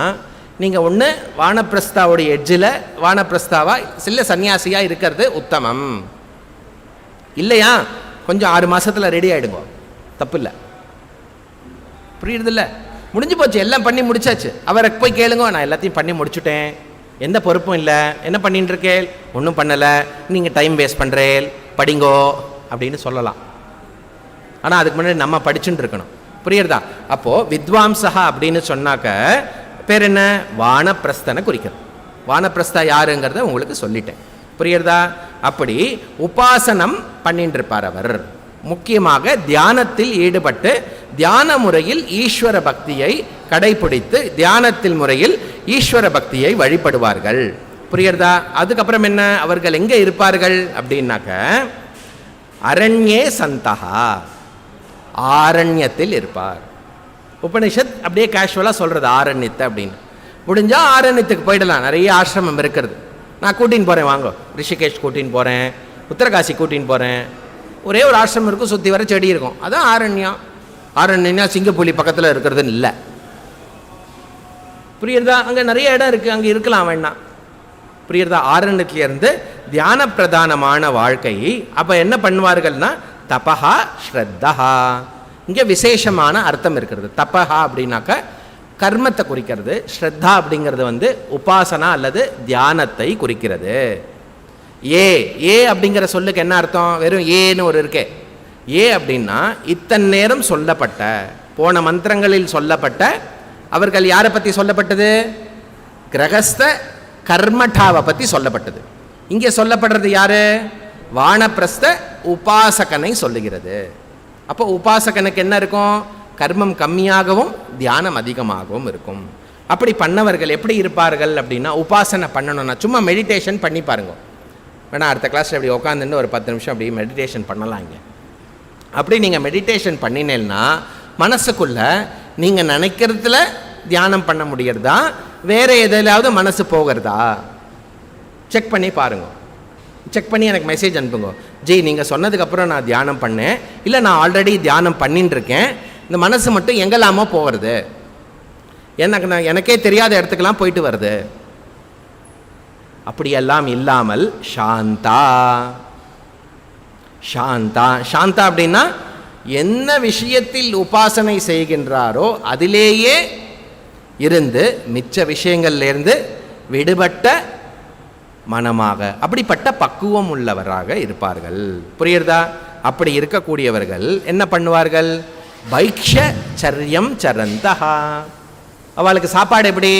நீங்கள் ஒன்று வானப்பிரஸ்தாவுடைய எட்ஜில் வானப்பிரஸ்தாவா சில சன்னியாசியாக இருக்கிறது உத்தமம். இல்லையா கொஞ்சம் 6 மாதத்தில் ரெடி ஆகிடுங்க, தப்பு இல்லை. புரியுறதில்ல? முடிஞ்சு போச்சு, எல்லாம் பண்ணி முடிச்சாச்சு. அவரை போய் கேளுங்க, நான் எல்லாத்தையும் பண்ணி முடிச்சுட்டேன், எந்த பொறுப்பும் இல்லை, என்ன பண்ணிட்டு இருக்கேன், ஒன்றும் பண்ணலை, நீங்கள் டைம் வேஸ்ட் பண்ணுறேன், படிங்கோ அப்படின்னு சொல்லலாம். ஆனால் அதுக்கு முன்னாடி நம்ம படிச்சுட்டு இருக்கணும். புரியுறதா? அப்போது வித்வாம்சா அப்படின்னு சொன்னாக்க பேர் என்ன? வானப்பிரஸ்தனை குறிக்கிறது. வானப்பிரஸ்தா யாருங்கிறத உங்களுக்கு சொல்லிட்டேன். புரியுறதா? அப்படி உபாசனம் பண்ணிட்டு இருப்பார் அவர். முக்கியமாக தியானத்தில் ஈடுபட்டு தியான முறையில் ஈஸ்வர பக்தியை கடைபிடித்து தியானத்தில் முறையில் ஈஸ்வர பக்தியை வழிபடுவார்கள். புரியுறதா? அதுக்கப்புறம் என்ன? அவர்கள் எங்கே இருப்பார்கள் அப்படின்னாக்க அரண்யே சந்தகா, ஆரண்யத்தில் இருப்பார். உபனிஷத் அப்படியே கேஷுவலாக சொல்கிறது ஆரண்யத்தை அப்படின்னு. முடிஞ்சால் ஆரண்யத்துக்கு போயிடலாம், நிறைய ஆசிரமம் இருக்கிறது. நான் கூட்டின்னு போகிறேன், வாங்க ரிஷிகேஷ் கூட்டின்னு போகிறேன், உத்தரகாசி கூட்டின்னு போகிறேன். ஒரே ஒரு ஆசிரமம் இருக்கும், சுற்றி வர செடி இருக்கும், அதான் ஆரண்யம். ஆரண்யம்னா சிங்கப்புலி பக்கத்தில் இருக்கிறதுன்னு இல்லை. புரியுறதா? அங்கே நிறைய இடம் இருக்குது, அங்கே இருக்கலாம் வேணாம். புரியுறதா? ஆரண்யத்திலிருந்து தியான பிரதானமான வாழ்க்கை. அப்போ என்ன பண்ணுவார்கள்னா தபஹா ஸ்ரத்தஹா. இங்கே விசேஷமான அர்த்தம் இருக்கிறது. தபஹா அப்படின்னாக்க கர்மத்தை குறிக்கிறது, ஸ்ரத்தா அப்படிங்கிறது உபாசனா அல்லது தியானத்தை குறிக்கிறது. ஏ அப்படிங்கிற சொல்லுக்கு என்ன அர்த்தம்? வெறும் ஏன்னு ஒரு இருக்கே. ஏ அப்படின்னா இத்தனை நேரம் சொல்லப்பட்ட, போன மந்திரங்களில் சொல்லப்பட்ட, அவர்கள் யாரை பற்றி சொல்லப்பட்டது? கிரகஸ்த கர்மட்டாவை பற்றி சொல்லப்பட்டது. இங்கே சொல்லப்படுறது யாரு? வானப்பிரஸ்த உபாசகனை சொல்லுகிறது. அப்போ உபாசகனுக்கு என்ன இருக்கும்? கர்மம் கம்மியாகவும் தியானம் அதிகமாகவும் இருக்கும். அப்படி பண்ணவர்கள் எப்படி இருப்பார்கள் அப்படின்னா, உபாசனை பண்ணணும்னா சும்மா மெடிடேஷன் பண்ணி பாருங்க. வேணா அடுத்த கிளாஸில் அப்படி உட்காந்துட்டு ஒரு 10 நிமிஷம் அப்படி மெடிடேஷன் பண்ணலாம். இங்கே அப்படி நீங்கள் மெடிடேஷன் பண்ணினேன்னா மனசுக்குள்ள நீங்கள் நினைக்கிறதுல தியானம் பண்ண முடியறதா, வேறு எதிலாவது மனசு போகிறதா செக் பண்ணி பாருங்க. செக் பண்ணி எனக்கு மெசேஜ் அனுப்புங்க. ஜி, நீங்கள் சொன்னதுக்கப்புறம் நான் தியானம் பண்ணேன், இல்லை நான் ஆல்ரெடி தியானம் பண்ணின்னு இருக்கேன், இந்த மனசு மட்டும் எங்கெல்லாமோ போகிறது, எனக்கே தெரியாத இடத்துக்கெல்லாம் போயிட்டு வருது. அப்படியெல்லாம் இல்லாமல் சாந்தா. சாந்தா சாந்தா அப்படின்னா என்ன விஷயத்தில் உபாசனை செய்கின்றாரோ அதிலேயே இருந்து மிச்ச விஷயங்கள்லேருந்து விடுபட்ட மனமாக, அப்படிப்பட்ட பக்குவம் உள்ளவராக இருப்பார்கள். புரியுறதா? அப்படி இருக்கக்கூடியவர்கள் என்ன பண்ணுவார்கள்? பைக்ஷச்சரியம் சரந்தஹா. அவளுக்கு சாப்பாடு எப்படி?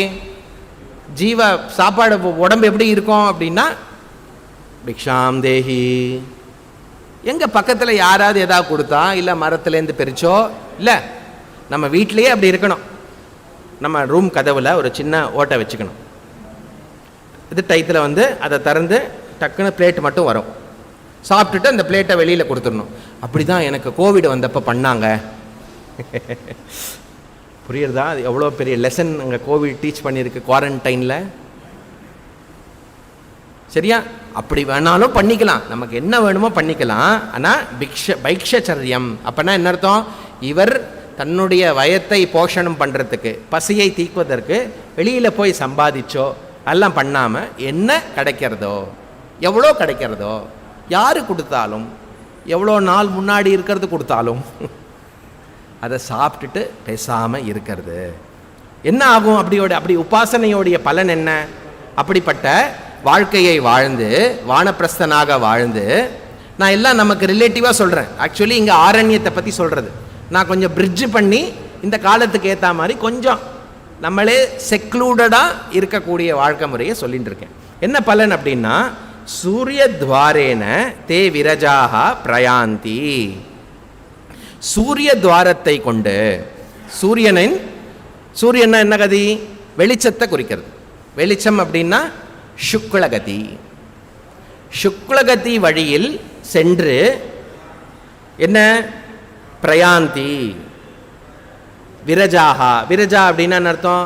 ஜீவ சாப்பாடு உடம்பு எப்படி இருக்கும் அப்படின்னா பிக்ஷாம் தேஹி. எங்கள் பக்கத்தில் யாராவது எதாவது கொடுத்தா, இல்லை மரத்துலேருந்து பிரிச்சோ, இல்லை நம்ம வீட்டிலையே அப்படி இருக்கணும். நம்ம ரூம் கதவில் ஒரு சின்ன ஓட்டை வச்சுக்கணும். இது டயத்தில் அதை திறந்து டக்குன்னு பிளேட் மட்டும் வரும், சாப்பிட்டுட்டு அந்த பிளேட்டை வெளியில் கொடுத்துடணும். அப்படி தான் எனக்கு கோவிட் வந்தப்போ பண்ணாங்க. புரியுறதா? அது எவ்வளோ பெரிய லெசன் அங்கே கோவிட் டீச் பண்ணியிருக்கு குவாரண்டைனில். சரியா? அப்படி வேணாலும் பண்ணிக்கலாம், நமக்கு என்ன வேணுமோ பண்ணிக்கலாம். ஆனால் பைக்ஷச்சரியம் அப்படின்னா என்ன அர்த்தம்? இவர் தன்னுடைய வயத்தை போஷணம் பண்ணுறதுக்கு, பசியை தீக்குவதற்கு வெளியில் போய் சம்பாதிச்சோ எல்லாம் பண்ணாமல் என்ன கிடைக்கிறதோ, எவ்வளோ கிடைக்கிறதோ, யார் கொடுத்தாலும், எவ்வளோ நாள் முன்னாடி இருக்கிறது கொடுத்தாலும் அதை சாப்பிட்டுட்டு பேசாமல் இருக்கிறது என்ன ஆகும்? அப்படி உபாசனையோடைய பலன் என்ன? அப்படிப்பட்ட வாழ்க்கையை வாழ்ந்து வானப்பிரஸ்தனாக வாழ்ந்து, நான் எல்லாம் நமக்கு ரிலேட்டிவாக சொல்கிறேன். ஆக்சுவலி இங்கே ஆரண்யத்தை பற்றி சொல்கிறது நான் கொஞ்சம் பிரிட்ஜ் பண்ணி இந்த காலத்துக்கு ஏற்ற மாதிரி கொஞ்சம் நம்மளே செக்லூடடாக இருக்கக்கூடிய வாழ்க்கை முறையை சொல்லிட்டு இருக்கேன். என்ன பலன் அப்படின்னா, சூரிய துவாரேன தே விரஜாக பிரயாந்தி. சூரிய துவாரத்தை கொண்டு, சூரியன் என்ன கதி? வெளிச்சத்தை குறிக்கிறது. வெளிச்சம் அப்படின்னா சுக்லகதி. சுக்லகதி வழியில் சென்று என்ன? பிரயாந்தி விரஜாகா. விரஜா அப்படின்னா அர்த்தம்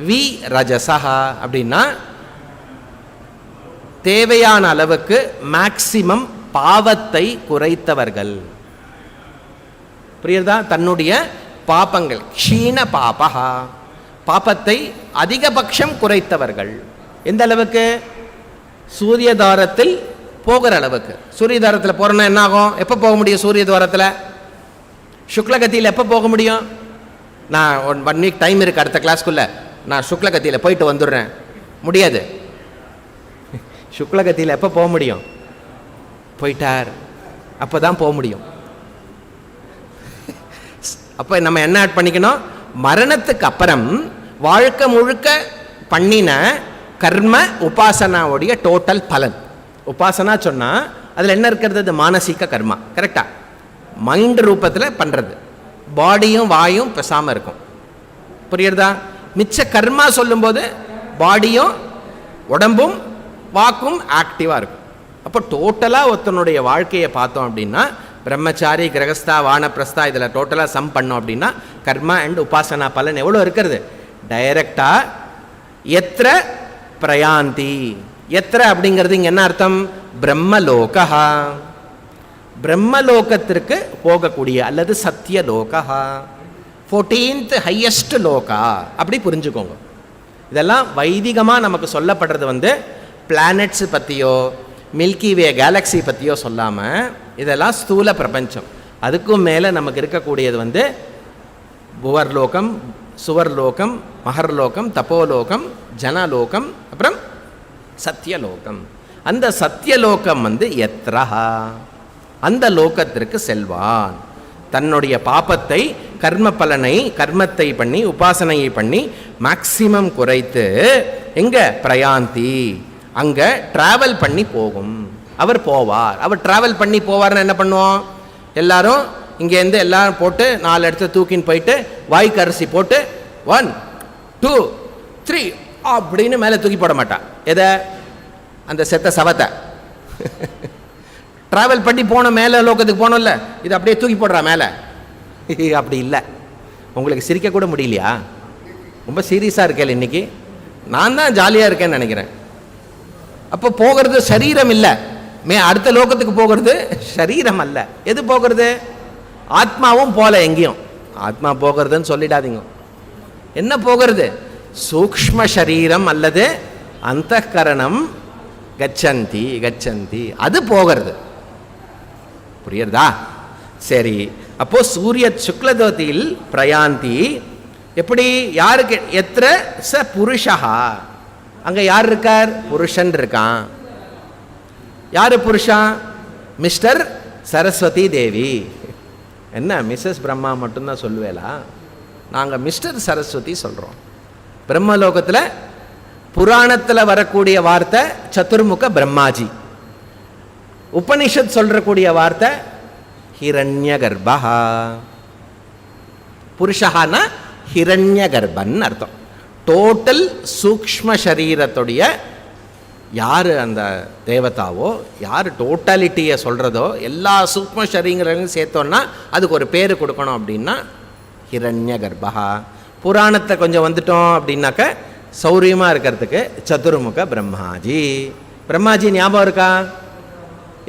வி ரஜசஹா அப்படின்னா தேவையான அளவுக்கு மேக்சிமம் பாவத்தை குறைத்தவர்கள். புரியுறதா? தன்னுடைய பாபங்கள் க்ஷீண பாபஹா, பாபத்தை அதிகபட்சம் குறைத்தவர்கள். எந்த அளவுக்கு? சூரிய துவாரத்தில் போகிற அளவுக்கு. சூரிய துவாரத்தில் போகிறோன்னா என்ன ஆகும்? எப்போ போக முடியும் சூரிய துவாரத்தில்? சுக்லகத்தியில் எப்போ போக முடியும்? நான் 1 வீக் டைம் இருக்குது அடுத்த கிளாஸ்க்குள்ளே, நான் சுக்லகத்தியில் போயிட்டு வந்துடுறேன். முடியாது. சுக்லகத்தியில் எப்போ போக முடியும்? போயிட்டார் அப்போ தான் போக முடியும். அப்போ நம்ம என்ன ஆட் பண்ணிக்கணும்? மரணத்துக்கு அப்புறம் வாழ்க்கை முழுக்க பண்ணின கர்ம உபாசனாவுடைய டோட்டல் பலன். உபாசனா சொன்னால் அதில் என்ன இருக்கிறது? அது மானசீக கர்மா. கரெக்டா? மைண்ட் ரூபத்தில் பண்ணுறது. பாடியும் வாயும் பேசாமல் இருக்கும். புரியுறதா? மிச்ச கர்மா சொல்லும்போது பாடியும் உடம்பும் வாக்கும் ஆக்டிவாக இருக்கும். அப்போ டோட்டலாக ஒருத்தனுடைய வாழ்க்கையை பார்த்தோம் அப்படின்னா, பிரம்மச்சாரி, கிரகஸ்தா, வானப்பிரஸ்தா, இதில் டோட்டலாக சம் பண்ணோம் அப்படின்னா கர்மா அண்ட் உபாசனா பலன் எவ்வளோ இருக்கிறது? டைரக்டா எத்திர பிரயாந்தி. எத்திர அப்படிங்கிறது இங்கே என்ன அர்த்தம்? பிரம்மலோகா. பிரம்மலோகத்திற்கு போகக்கூடிய அல்லது சத்தியலோகா, 14th ஹையஸ்ட் லோகா, அப்படி புரிஞ்சுக்கோங்க. இதெல்லாம் வைதிகமாக நமக்கு சொல்லப்படுறது பிளானட்ஸ் பற்றியோ மில்கி வே கேலக்ஸி பற்றியோ சொல்லாமல் இதெல்லாம் ஸ்தூல பிரபஞ்சம். அதுக்கும் மேலே நமக்கு இருக்கக்கூடியது புவர்லோகம், சுவர்லோகம், மகர்லோகம், தப்போலோகம், ஜனலோகம், அப்புறம் சத்தியலோகம். அந்த சத்தியலோகம் எத்ரஹா, அந்த லோகத்திற்கு செல்வான். தன்னுடைய பாபத்தை, கர்ம பலனை, கர்மத்தை பண்ணி உபாசனையை பண்ணி மேக்சிமம் குறைத்து எங்க? பிரயாந்தி, அங்கே ட்ராவல் பண்ணி போகும். அவர் போவார். அவர் ட்ராவல் பண்ணி போவார்னு என்ன பண்ணுவோம்? எல்லாரும் இங்கேருந்து எல்லாரும் போட்டு 4 இடத்துல தூக்கின்னு போயிட்டு வாய்க்கு அரிசி போட்டு 1 2 3 அப்படின்னு மேலே தூக்கி போட மாட்டான். எதை? அந்த செத்த சவத்தை. ட்ராவல் பண்ணி போனோம், மேலே லோகத்துக்கு போனோம்ல, இது அப்படியே தூக்கி போடுறா மேலே. அப்படி இல்லை. உங்களுக்கு சிரிக்க கூட முடியலையா? ரொம்ப சீரியஸாக இருக்கேன் இன்னைக்கு. நான் தான் ஜாலியாக இருக்கேன்னு நினைக்கிறேன். அப்போ போகிறது சரீரம் இல்லை, அடுத்த லோகத்துக்கு போகிறது சரீரம் அல்ல. எது போகிறது? ஆத்மாவும் போல எங்கேயும். ஆத்மா போகிறதுன்னு சொல்லிடாதீங்க. என்ன போகிறது? சூக்ஷ்ம சரீரம் அல்லது அந்தக்கரணம் கச்சந்தி கச்சந்தி, அது போகிறது. புரியுறதா? சரி. அப்போ சூரிய சுக்லதோதியில் பிரயாந்தி எப்படி? யாருக்கு? எத்திர ச புருஷா, அங்கே யார் இருக்கார்? புருஷன் இருக்கான். யார் புருஷா? மிஸ்டர் சரஸ்வதி தேவி. என்ன மிஸ்ஸஸ் பிரம்மா மட்டும்தான் சொல்லுவேலா? நாங்கள் மிஸ்டர் சரஸ்வதி சொல்கிறோம். பிரம்மலோகத்தில் புராணத்தில் வரக்கூடிய வார்த்தை சதுர்முக பிரம்மாஜி. உபனிஷத் சொல்றக்கூடிய வார்த்தை ஹிரண்ய கர்ப்பா. புருஷஹானா ஹிரண்ய கர்ப்பன் அர்த்தம். டோட்டல் சூக்ஷ்ம சரீரத்துடைய யார் அந்த தேவதாவோ, யார் டோட்டாலிட்டியை சொல்கிறதோ, எல்லா சூக்ம சரீரங்களையும் சேர்த்தோன்னா அதுக்கு ஒரு பேர் கொடுக்கணும். அப்படின்னா ஹிரண்ய கர்ப்பா. புராணத்தை கொஞ்சம் வந்துட்டோம் அப்படின்னாக்க சௌரியமாக இருக்கிறதுக்கு சதுர்முக பிரம்மாஜி. பிரம்மாஜி ஞாபகம் இருக்கா?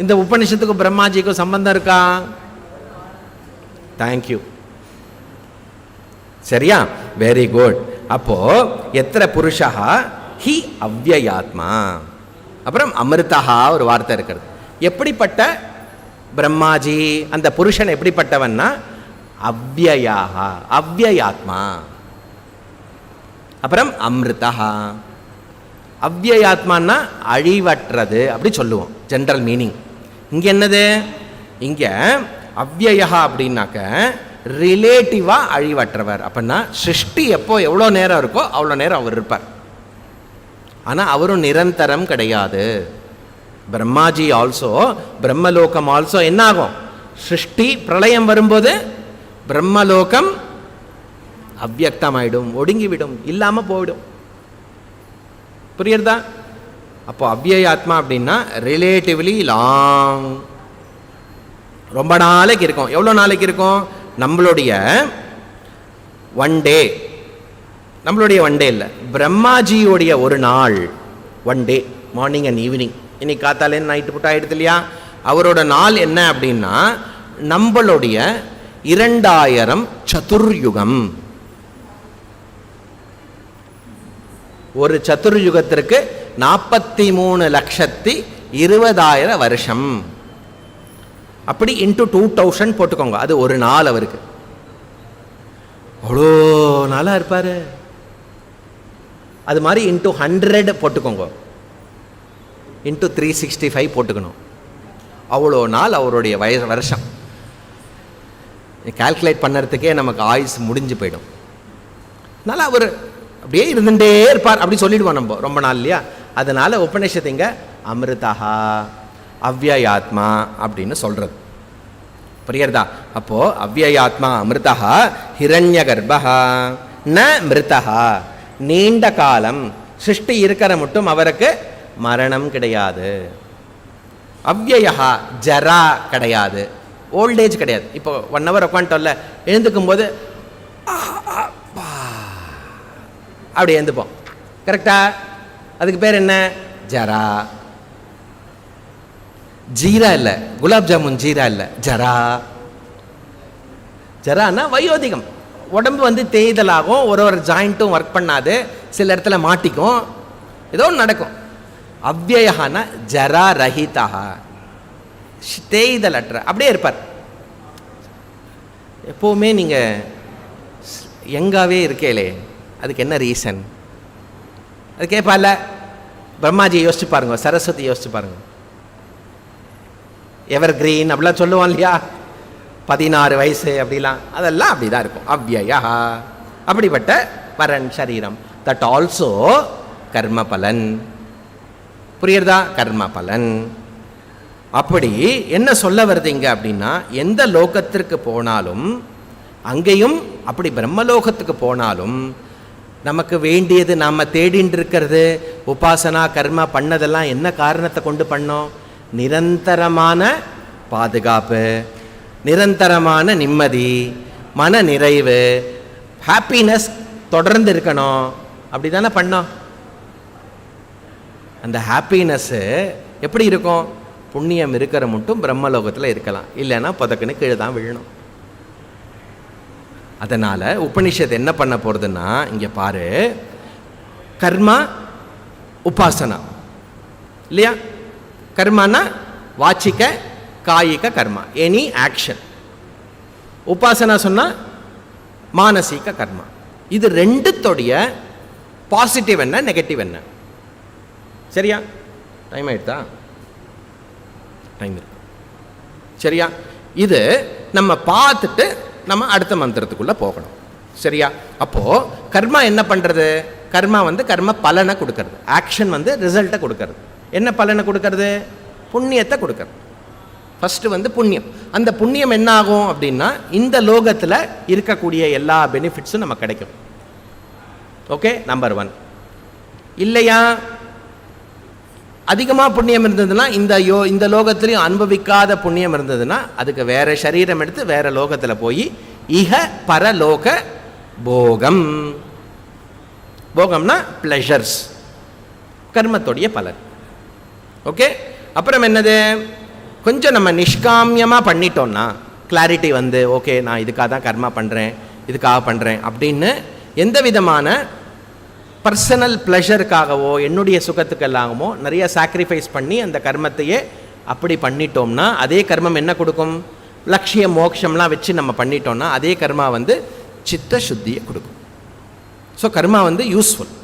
இந்த உபனிஷத்துக்கும் பிரம்மாஜிக்கும் சம்பந்தம் இருக்கா? தேங்க்யூ. சரியா? Very good. அப்போ எத்திர புருஷா ஹி அவ்யயாத்மா. அப்புறம் அமிர்தா ஒரு வார்த்தை இருக்கிறது. எப்படிப்பட்ட பிரம்மாஜி? அந்த புருஷன் எப்படிப்பட்டவன்னா அவ்யயாக, அவ்யயாத்மா. அப்புறம் அமிர்தா. அவ்யயாத்மான்னா அழிவற்றது அப்படி சொல்லுவோம், ஜென்ரல் மீனிங். இங்கே என்னது? இங்கே அவ்யயா அப்படின்னாக்க ரிலேட்டிவாக அழிவற்றவர். அப்படின்னா சிருஷ்டி எப்போ எவ்வளோ நேரம் இருக்கோ அவ்வளோ நேரம் அவர் இருப்பார். ஆனால் அவரும் நிரந்தரம் கிடையாது. பிரம்மாஜி ஆல்சோ, பிரம்மலோகம் ஆல்சோ என்ன ஆகும்? சிருஷ்டி பிரளயம் வரும்போது பிரம்மலோகம் அவ்யக்தமாயிடும், ஒடுங்கிவிடும், இல்லாமல் போயிடும். புரியுறதா? அப்போ அவ்யயாத்மா அப்படின்னா ரிலேட்டிவ்லி லாங், ரொம்ப நாளைக்கு இருக்கும். எவ்வளோ நாளைக்கு இருக்கும்? நம்மளுடைய ஒன் டே, நம்மளுடைய ஒன் டே இல்லை, பிரம்மாஜியோடைய ஒரு நாள், one day, morning and evening. இன்னைக்கு காத்தாலே நைட்டு புட்டு ஆகிடுது இல்லையா? அவரோட நாள் என்ன அப்படின்னா நம்மளுடைய 2000 சதுர்யுகம். ஒரு சதுர்யுகத்திற்கு 43,20,000 வருஷம். அப்படி இன்ட்டு 2000 போட்டுக்கோங்க. அது ஒரு நாள் அவருக்கு. அவ்வளோ நாளாக இருப்பார். அது மாதிரி இன்ட்டு 100 போட்டுக்கோங்க, இன்ட்டு 365 போட்டுக்கணும். அவ்வளோ நாள் அவருடைய வருஷம். கால்குலேட் பண்ணுறதுக்கே நமக்கு ஆயுஸ் முடிஞ்சு போயிடும். அதனால் அவர் அப்படியே இருந்துட்டே இருப்பார் அப்படி சொல்லிடுவோம் நம்ம ரொம்ப நாள் இல்லையா. அதனால உபநிஷத்து இங்க அமிர்தா அவ்யயாத்மா அப்படின்னு சொல்றது. புரியுறதா? அப்போ அவ்யயாத்மா அமிர்தா ஹிரண்ய கர்ப்பா ந மிருதா, நீண்ட காலம் சிருஷ்டி இருக்கிற மட்டும் அவருக்கு மரணம் கிடையாது. அவ்யயா ஜரா கிடையாது, ஓல்டேஜ் கிடையாது. இப்போ 1 hour உட்காந்துட்டோம்ல, எழுந்துக்கும் போது அப்படி எழுந்துப்போம், கரெக்டா? அதுக்கு பேர் என்ன? ஜரா. ஜீரா இல்லை, குலாப் ஜாமுன் ஜீரா இல்லை, ஜரா. ஜரானா வயோதிகம். உடம்பு வந்து தேய்தலாகும், ஒரு ஜாயிண்ட்டும் ஒர்க் பண்ணாது, சில இடத்துல மாட்டிக்கும், ஏதோ நடக்கும். அவ்யயஹானா ஜரா ரஹிதா, தேய்தல் அற்ற, அப்படியே இருப்பார். எப்போவுமே நீங்கள் யங்காவே இருக்கேலே, அதுக்கு என்ன ரீசன்? அது கேட்பால. பிரம்மாஜியை யோசிச்சு பாருங்க, சரஸ்வதி யோசிச்சு பாருங்க, எவர் கிரீன் அப்படிலாம் சொல்லுவான் இல்லையா, 16 வயசு அப்படிலாம், அதெல்லாம் அப்படிதான் இருக்கும். அவ்யயா அப்படிப்பட்ட வரன் சரீரம். தட் ஆல்சோ கர்ம பலன். புரியுறதா? கர்ம பலன். அப்படி என்ன சொல்ல வருதுங்க அப்படின்னா, எந்த லோகத்திற்கு போனாலும் அங்கேயும் அப்படி பிரம்மலோகத்துக்கு போனாலும் நமக்கு வேண்டியது நாம் தேடின்னு இருக்கிறது உபாசனா கர்மா பண்ணதெல்லாம் என்ன காரணத்தை கொண்டு பண்ணோம்? நிரந்தரமான பாதுகாப்பு, நிரந்தரமான நிம்மதி, மன நிறைவு, ஹாப்பினஸ் தொடர்ந்து இருக்கணும். அப்படி தானே பண்ணோம். அந்த ஹாப்பினஸ்ஸு எப்படி இருக்கும்? புண்ணியம் இருக்கிற மட்டும் பிரம்மலோகத்தில் இருக்கலாம், இல்லைன்னா புதக்குன்னு கீழே தான் விழணும். அதனால் உபனிஷத் என்ன பண்ண போகிறதுன்னா, இங்கே பாரு, கர்மா உபாசனா இல்லையா? கர்மானா வாச்சிக்க காயிக கர்மா, எனி ஆக்ஷன். உபாசனா சொன்னால் மானசீக கர்மா. இது ரெண்டுத்தோடைய பாசிட்டிவ் என்ன, நெகட்டிவ் என்ன? சரியா? டைம் ஆயிடுதா? டைம் இருக்கு. சரியா? இது நம்ம பார்த்துட்டு நம்ம அடுத்த மந்திரத்துக்குள்ள போகணும். சரியா? அப்போ கர்மா என்ன பண்றது? கர்மா வந்து கர்ம பலனை கொடுக்கறது, ஆக்ஷன் வந்து ரிசல்ட்டை கொடுக்கறது. என்ன பலனை கொடுக்கறது? புண்ணியத்தை கொடுக்கறது. ஃபர்ஸ்ட் வந்து புண்ணியம். அந்த புண்ணியம் என்ன ஆகும் அப்படின்னா, இந்த லோகத்தில் இருக்கக்கூடிய எல்லா பெனிஃபிட்ஸும் நமக்கு கிடைக்கும். Okay, number 1. இல்லையா, அதிகமாக புண்ணியம் இருந்ததுன்னா, இந்த லோகத்திலையும் அனுபவிக்காத புண்ணியம் இருந்ததுன்னா, அதுக்கு வேற சரீரம் எடுத்து வேற லோகத்தில் போய் இஹ பரலோக போகம். போகம்னா பிளஷர்ஸ், கர்மத்தோடைய பலன். ஓகே, அப்புறம் என்னது? கொஞ்சம் நம்ம நிஷ்காமியமாக பண்ணிட்டோம்னா, கிளாரிட்டி வந்து ஓகே நான் இதுக்காக தான் கர்மா பண்ணுறேன், இதுக்காக பண்ணுறேன் அப்படின்னு எந்த விதமான பர்சனல் ப்ளஷருக்காகவோ என்னுடைய சுகத்துக்கெல்லாமோ நிறைய சாக்ரிஃபைஸ் பண்ணி அந்த கர்மத்தையே அப்படி பண்ணிட்டோம்னா, அதே கர்மம் என்ன கொடுக்கும்? லட்சிய மோட்சம்லாம் வச்சு நம்ம பண்ணிட்டோம்னா அதே கர்மா வந்து சித்த சுத்தியை கொடுக்கும். ஸோ கர்மா வந்து யூஸ்ஃபுல்.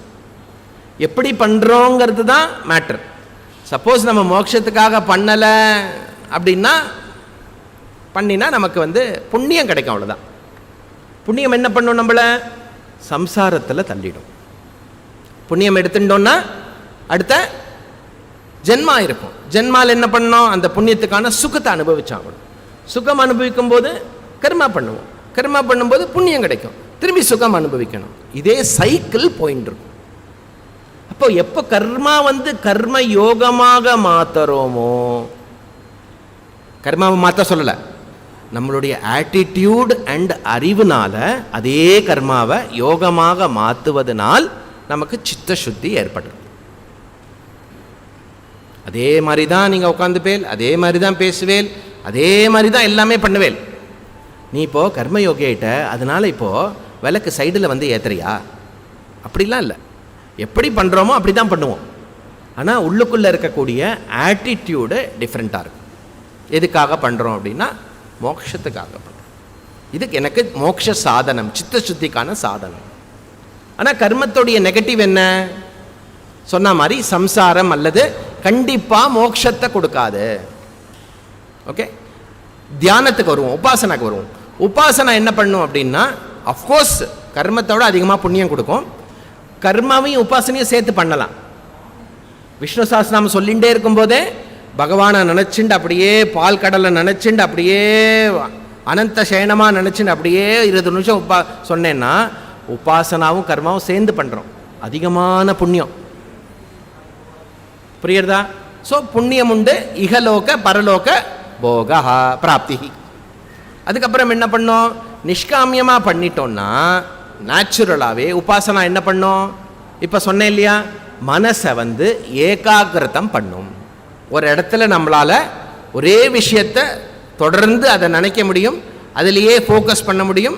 எப்படி பண்ணுறோங்கிறது தான் மேட்ரு. சப்போஸ் நம்ம மோட்சத்துக்காக பண்ணலை அப்படின்னா, பண்ணினா நமக்கு வந்து புண்ணியம் கிடைக்கும், அவ்வளோதான். புண்ணியம் என்ன பண்ணும்? நம்மளை சம்சாரத்தில் தள்ளிடும். புண்ணியம் எடுத்துட்டோம்னா அடுத்த ஜென்மா இருக்கும். ஜென்மாவில் என்ன பண்ணோம்? அந்த புண்ணியத்துக்கான சுகத்தை அனுபவிச்சாகணும். சுகம் அனுபவிக்கும் போது கர்மா பண்ணுவோம், கர்மா பண்ணும்போது புண்ணியம் கிடைக்கும், திரும்பி சுகம் அனுபவிக்கணும். இதே சைக்கிள் போயின்னு இருக்கும். அப்போ எப்போ கர்மா வந்து கர்ம யோகமாக மாத்துறோமோ, கர்மாவை மாற்ற சொல்லலை, நம்மளுடைய ஆட்டிடியூட் அண்ட் அறிவுனால அதே கர்மாவை யோகமாக மாற்றுவதனால் நமக்கு சித்த சுத்தி ஏற்படுது. அதே மாதிரி தான் நீங்கள் உட்காந்துப்பேல், அதே மாதிரி தான் பேசுவேல், அதே மாதிரி தான் எல்லாமே பண்ணுவேல். நீ இப்போது கர்மயோகி ஆகிட்ட, அதனால் இப்போது விளக்கு சைடில் வந்து ஏற்றுறியா? அப்படிலாம் இல்லை. எப்படி பண்ணுறோமோ அப்படி தான் பண்ணுவோம். ஆனால் உள்ளுக்குள்ளே இருக்கக்கூடிய ஆட்டிடியூடு டிஃப்ரெண்ட்டாக இருக்கும். எதுக்காக பண்ணுறோம் அப்படின்னா, மோட்சத்துக்காக பண்ணுறோம். இதுக்கு எனக்கு மோட்ச சாதனம், சித்த சுத்திக்கான சாதனம். ஆனால் கர்மத்தோடைய நெகட்டிவ் என்ன? சொன்ன மாதிரி சம்சாரம் அல்லது கண்டிப்பாக மோட்சத்தை கொடுக்காது. ஓகே, தியானத்துக்கு வருவோம், உபாசனாக்கு வருவோம். உபாசனா என்ன பண்ணும் அப்படின்னா, அஃப்கோர்ஸ் கர்மத்தோட அதிகமாக புண்ணியம் கொடுக்கும். கர்மாவையும் உபாசனையும் சேர்த்து பண்ணலாம். விஷ்ணு சஹஸ்ரநாமம் சொல்லிகிட்டே இருக்கும்போதே பகவானை நினச்சிண்டு அப்படியே பால் கடலை நினச்சிண்டு அப்படியே அனந்த சயனமாக நினச்சிண்டு அப்படியே 20 நிமிஷம் சொன்னேன்னா உபாசனாவும் கர்மாவும் சேர்ந்து பண்ணுறோம். அதிகமான புண்ணியம். புரியுறதா? ஸோ புண்ணியம் உண்டு, இகலோக பரலோக போக பிராப்தி. அதுக்கப்புறம் என்ன பண்ணோம்? நிஷ்காமியமாக பண்ணிட்டோம்னா நேச்சுரலாகவே உபாசனா என்ன பண்ணோம்? இப்போ சொன்னேன் இல்லையா, மனசை ஏகாகிரதம் பண்ணும். ஒரு இடத்துல நம்மளால் ஒரே விஷயத்தை தொடர்ந்து அதை நினைக்க முடியும், அதிலேயே ஃபோக்கஸ் பண்ண முடியும்,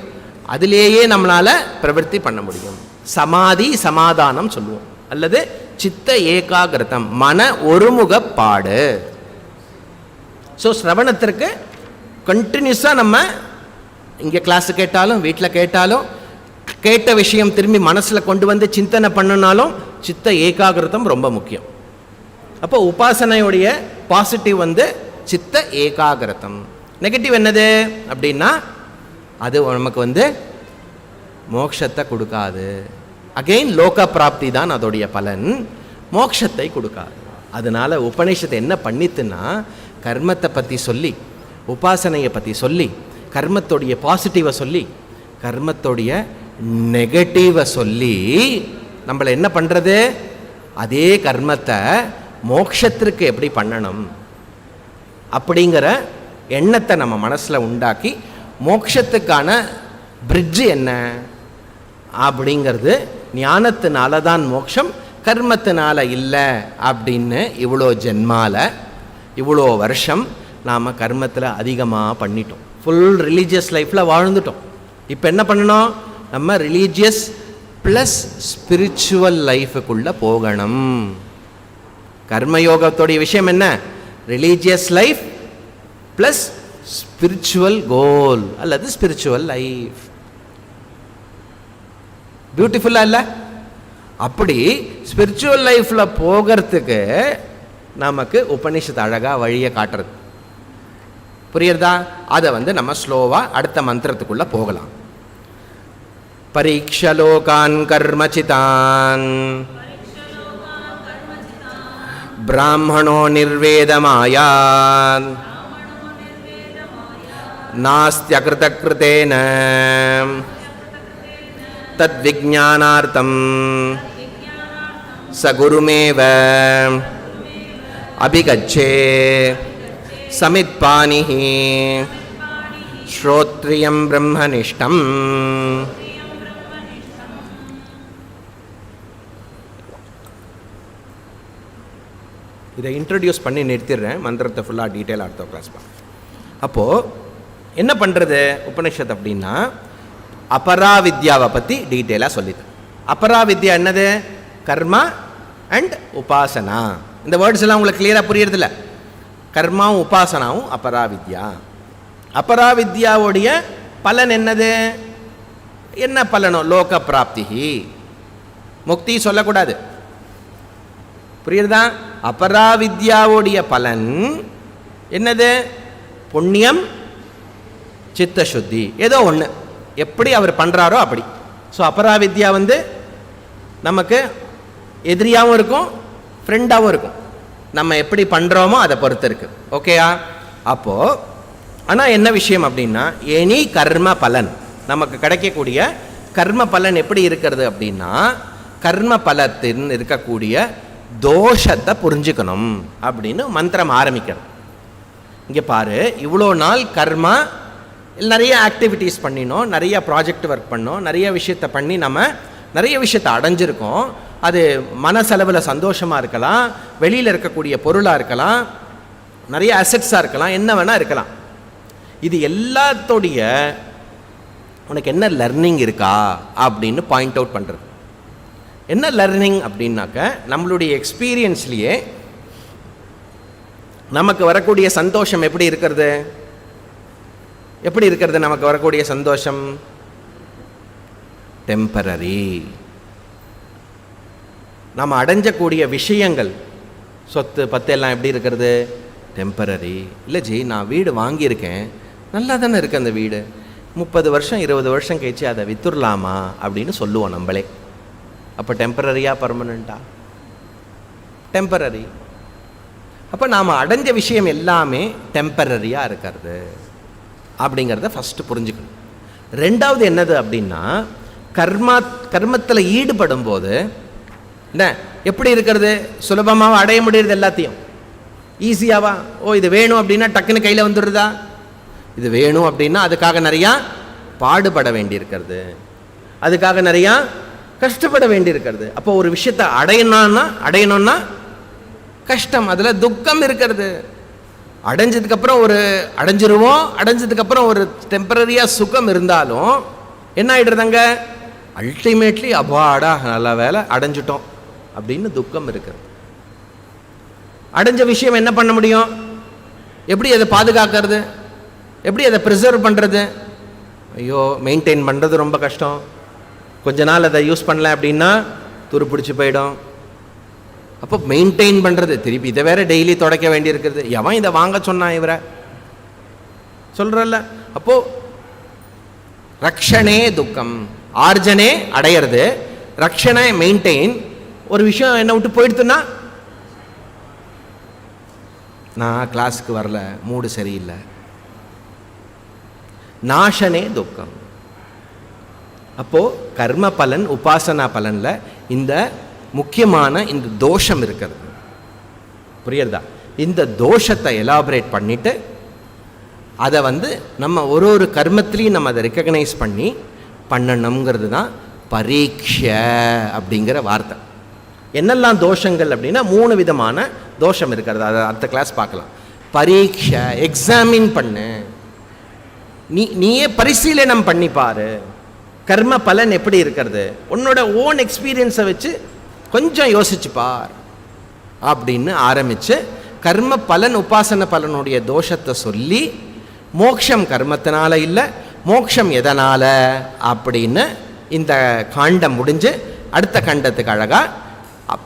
அதிலேயே நம்மளால் பிரவர்த்தி பண்ண முடியும். சமாதி சமாதானம் சொல்லுவோம், அல்லது சித்த ஏகாகிரதம், மன ஒருமுகப்பாடு. ஸோ ஸ்ரவணத்திற்கு கண்டினியூஸாக நம்ம இங்கே கிளாஸு கேட்டாலும் வீட்டில் கேட்டாலும் கேட்ட விஷயம் திரும்பி மனசில் கொண்டு வந்து சிந்தனை பண்ணினாலும் சித்த ஏகாகிரதம் ரொம்ப முக்கியம். அப்போ உபாசனையுடைய பாசிட்டிவ் சித்த ஏகாகிரதம். நெகட்டிவ் என்னது அப்படின்னா அது நமக்கு மோட்சத்தை கொடுக்காது. அகெயின் லோக பிராப்தி தான் அதோடைய பலன், மோட்சத்தை கொடுக்காது. அதனால் உபநிஷத்தை என்ன பண்ணித்துன்னா கர்மத்தை பற்றி சொல்லி, உபாசனையை பற்றி சொல்லி, கர்மத்தோடைய பாசிட்டிவை சொல்லி, கர்மத்தோடைய நெகட்டிவை சொல்லி நம்மளை என்ன பண்ணுறது, அதே கர்மத்தை மோட்சத்திற்கு எப்படி பண்ணணும் அப்படிங்கிற எண்ணத்தை நம்ம மனசில் உண்டாக்கி மோட்சத்துக்கான பிரிட்ஜு என்ன அப்படிங்கிறது ஞானத்தினால தான் மோட்சம், கர்மத்தினால இல்லை அப்படின்னு இவ்வளோ ஜென்மால இவ்வளோ வருஷம் நாம் கர்மத்தில் அதிகமாக பண்ணிட்டோம். ஃபுல் ரிலீஜியஸ் லைஃப்பில் வாழ்ந்துட்டோம். இப்போ என்ன பண்ணணும்? நம்ம ரிலீஜியஸ் ப்ளஸ் ஸ்பிரிச்சுவல் லைஃபுக்குள்ளே போகணும். கர்மயோகத்தோடைய விஷயம் என்ன? ரிலீஜியஸ் லைஃப் ப்ளஸ் ஸ்பிரிச்சுவல் கோல் அல்லது ஸ்பிரிச்சுவல் லைஃப். பியூட்டிஃபுல்லா இல்லை? அப்படி ஸ்பிரிச்சுவல் லைஃப்பில் போகிறதுக்கு நமக்கு உபனிஷத்து அழகாக வழியை காட்டுறது. புரியுறதா? அதை நம்ம ஸ்லோவாக அடுத்த மந்திரத்துக்குள்ளே போகலாம். பரீக்ஷலோகான் கர்மசிதான் பிராமணோ நிர்வேதமாயான் நாஸ்த்யகிருதக்ருதேன தத்விஜ்ஞானார்த்தம் சகுருமேவ அபிகச்சே சமித்பானிஹி ஸ்ரோத்ரியம் பிரம்மனிஷ்டம். இதை இன்ட்ரடியூஸ் பண்ணி நிறுத்திடுறேன், மந்திரத்தை ஃபுல்லாக டீட்டெயிலாக அடுத்த கிளாஸ் பார்க்கலாம். அப்போது என்ன பண்ணுறது உபனிஷத் அப்படின்னா அபராவித்யாவை பற்றி டீட்டெயிலாக சொல்லித்தேன். அபராவித்யா என்னது? கர்மா அண்ட் உபாசனா. இந்த வேர்ட்ஸ் எல்லாம் உங்களுக்கு கிளியராக புரியுறதில்ல. கர்மாவும் உபாசனாவும் அபராவித்யா. அபராவித்யாவுடைய பலன் என்னது? என்ன பலனோ? லோக பிராப்தி, முக்தி சொல்லக்கூடாது. புரியுறதா? அபராவித்யாவுடைய பலன் என்னது? புண்ணியம், சித்தசுத்தி, ஏதோ ஒன்று. எப்படி அவர் பண்ணுறாரோ அப்படி. ஸோ அபராவித்யா நமக்கு எதிரியாகவும் இருக்கும், ஃப்ரெண்டாகவும் இருக்கும். நம்ம எப்படி பண்ணுறோமோ அதை பொறுத்து இருக்குது. ஓகேயா? அப்போது ஆனால் என்ன விஷயம் அப்படின்னா, எனி கர்ம பலன் நமக்கு கிடைக்கக்கூடிய கர்ம பலன் எப்படி இருக்கிறது அப்படின்னா, கர்ம பலத்தின் இருக்கக்கூடிய தோஷத்தை புரிஞ்சுக்கணும் அப்படின்னு மந்திரம் ஆரம்பிக்கிறது. இங்கே பாரு, இவ்வளோ நாள் கர்மா நிறைய ஆக்டிவிட்டீஸ் பண்ணினோம், நிறைய ப்ராஜெக்ட் ஒர்க் பண்ணோம், நிறைய விஷயத்தை பண்ணி நம்ம நிறைய விஷயத்தை அடைஞ்சிருக்கோம். அது மனசளவில் சந்தோஷமாக இருக்கலாம், வெளியில் இருக்கக்கூடிய பொருளாக இருக்கலாம், நிறைய அசெட்ஸாக இருக்கலாம், என்ன வேணால் இருக்கலாம். இது எல்லாத்தோடைய உனக்கு என்ன லர்னிங் இருக்கா அப்படின்னு பாயிண்ட் அவுட் பண்ணுறது. என்ன லர்னிங் அப்படின்னாக்க, நம்மளுடைய எக்ஸ்பீரியன்ஸ்லேயே நமக்கு வரக்கூடிய சந்தோஷம் எப்படி இருக்கிறது? எப்படி இருக்கிறது நமக்கு வரக்கூடிய சந்தோஷம்? டெம்பரரி. நாம் அடைஞ்சக்கூடிய விஷயங்கள், சொத்து பத்து எல்லாம் எப்படி இருக்கிறது? டெம்பரரி. இல்லை ஜி, நான் வீடு வாங்கியிருக்கேன், நல்லா தானே இருக்குது அந்த வீடு, 30 வருஷம் 20 வருஷம் கழிச்சு அதை வித்துடலாமா அப்படின்னு சொல்லுவோம் நம்மளே. அப்போ டெம்பரரியா பர்மனெண்ட்டா? டெம்பரரி. அப்போ நாம் அடைஞ்ச விஷயம் எல்லாமே டெம்பரரியாக இருக்கிறது அப்படிங்கிறத ஃபஸ்ட்டு புரிஞ்சுக்கணும். ரெண்டாவது என்னது அப்படின்னா, கர்மத்தில் ஈடுபடும் போது என்ன எப்படி இருக்கிறது? சுலபமாக அடைய முடியுறது எல்லாத்தையும் ஈஸியாவா? இது வேணும் அப்படின்னா டக்குன்னு கையில் வந்துடுறதா? இது வேணும் அப்படின்னா அதுக்காக நிறையா பாடுபட வேண்டியிருக்கிறது, அதுக்காக நிறையா கஷ்டப்பட வேண்டியிருக்கிறது. அப்போ ஒரு விஷயத்தை அடையணும்னா கஷ்டம், அதில் துக்கம் இருக்கிறது. அடைஞ்சதுக்கப்புறம் அடைஞ்சதுக்கப்புறம் ஒரு டெம்பரரியாக சுகம் இருந்தாலும் என்ன ஆகிடுறதாங்க? அல்டிமேட்லி அப்பாடா நல்ல வேலை அடைஞ்சிட்டோம் அப்படின்னு துக்கம் இருக்கிறது. அடைஞ்ச விஷயம் என்ன பண்ண முடியும்? எப்படி அதை பாதுகாக்கிறது? எப்படி அதை ப்ரிசர்வ் பண்ணுறது? ஐயோ, மெயின்டைன் பண்ணுறது ரொம்ப கஷ்டம். கொஞ்ச நாள் அதை யூஸ் பண்ணல அப்படின்னா துருப்பிடிச்சு போயிடும். அப்போ மெயின்டைன் பண்ணுறது, திருப்பி இதை வேற டெய்லி துடைக்க வேண்டியிருக்கிறது. எவன் இதை வாங்க சொன்னான் இவரை சொல்கிறல்ல. அப்போது ரக்ஷனே துக்கம், ஆர்ஜனே அடையிறது, ரக்ஷனை மெயின்டைன். ஒரு விஷயம் என்ன விட்டு போயிடுத்துன்னா, நான் கிளாஸுக்கு வரல, மூடு சரியில்லை, நாஷனே துக்கம். அப்போது கர்ம பலன் உபாசனா பலனில் இந்த முக்கியமான இந்த தோஷம் இருக்கிறது. புரியுறதா? இந்த தோஷத்தை எலாபரேட் பண்ணிவிட்டு அதை நம்ம ஒரு கர்மத்திலையும் நம்ம அதை ரெக்கக்னைஸ் பண்ணி பண்ணணுங்கிறது தான் பரீட்சை அப்படிங்கிற வார்த்தை. என்னெல்லாம் தோஷங்கள் அப்படின்னா 3 விதமான தோஷம் இருக்கிறது. அதை அடுத்த கிளாஸ் பார்க்கலாம். பரீட்சை, எக்ஸாமின் பண்ணு, நீயே பரிசீலனம் பண்ணிப்பாரு, கர்ம பலன் எப்படி இருக்கிறது, உன்னோட ஓன் எக்ஸ்பீரியன்ஸை வச்சு கொஞ்சம் யோசிச்சுப்பார் அப்படின்னு ஆரம்பித்து கர்ம பலன் உபாசன பலனுடைய தோஷத்தை சொல்லி, மோட்சம் கர்மத்தினால இல்லை, மோட்சம் எதனால் அப்படின்னு இந்த காண்டம் முடிஞ்சு அடுத்த கண்டத்துக்கு அழகாக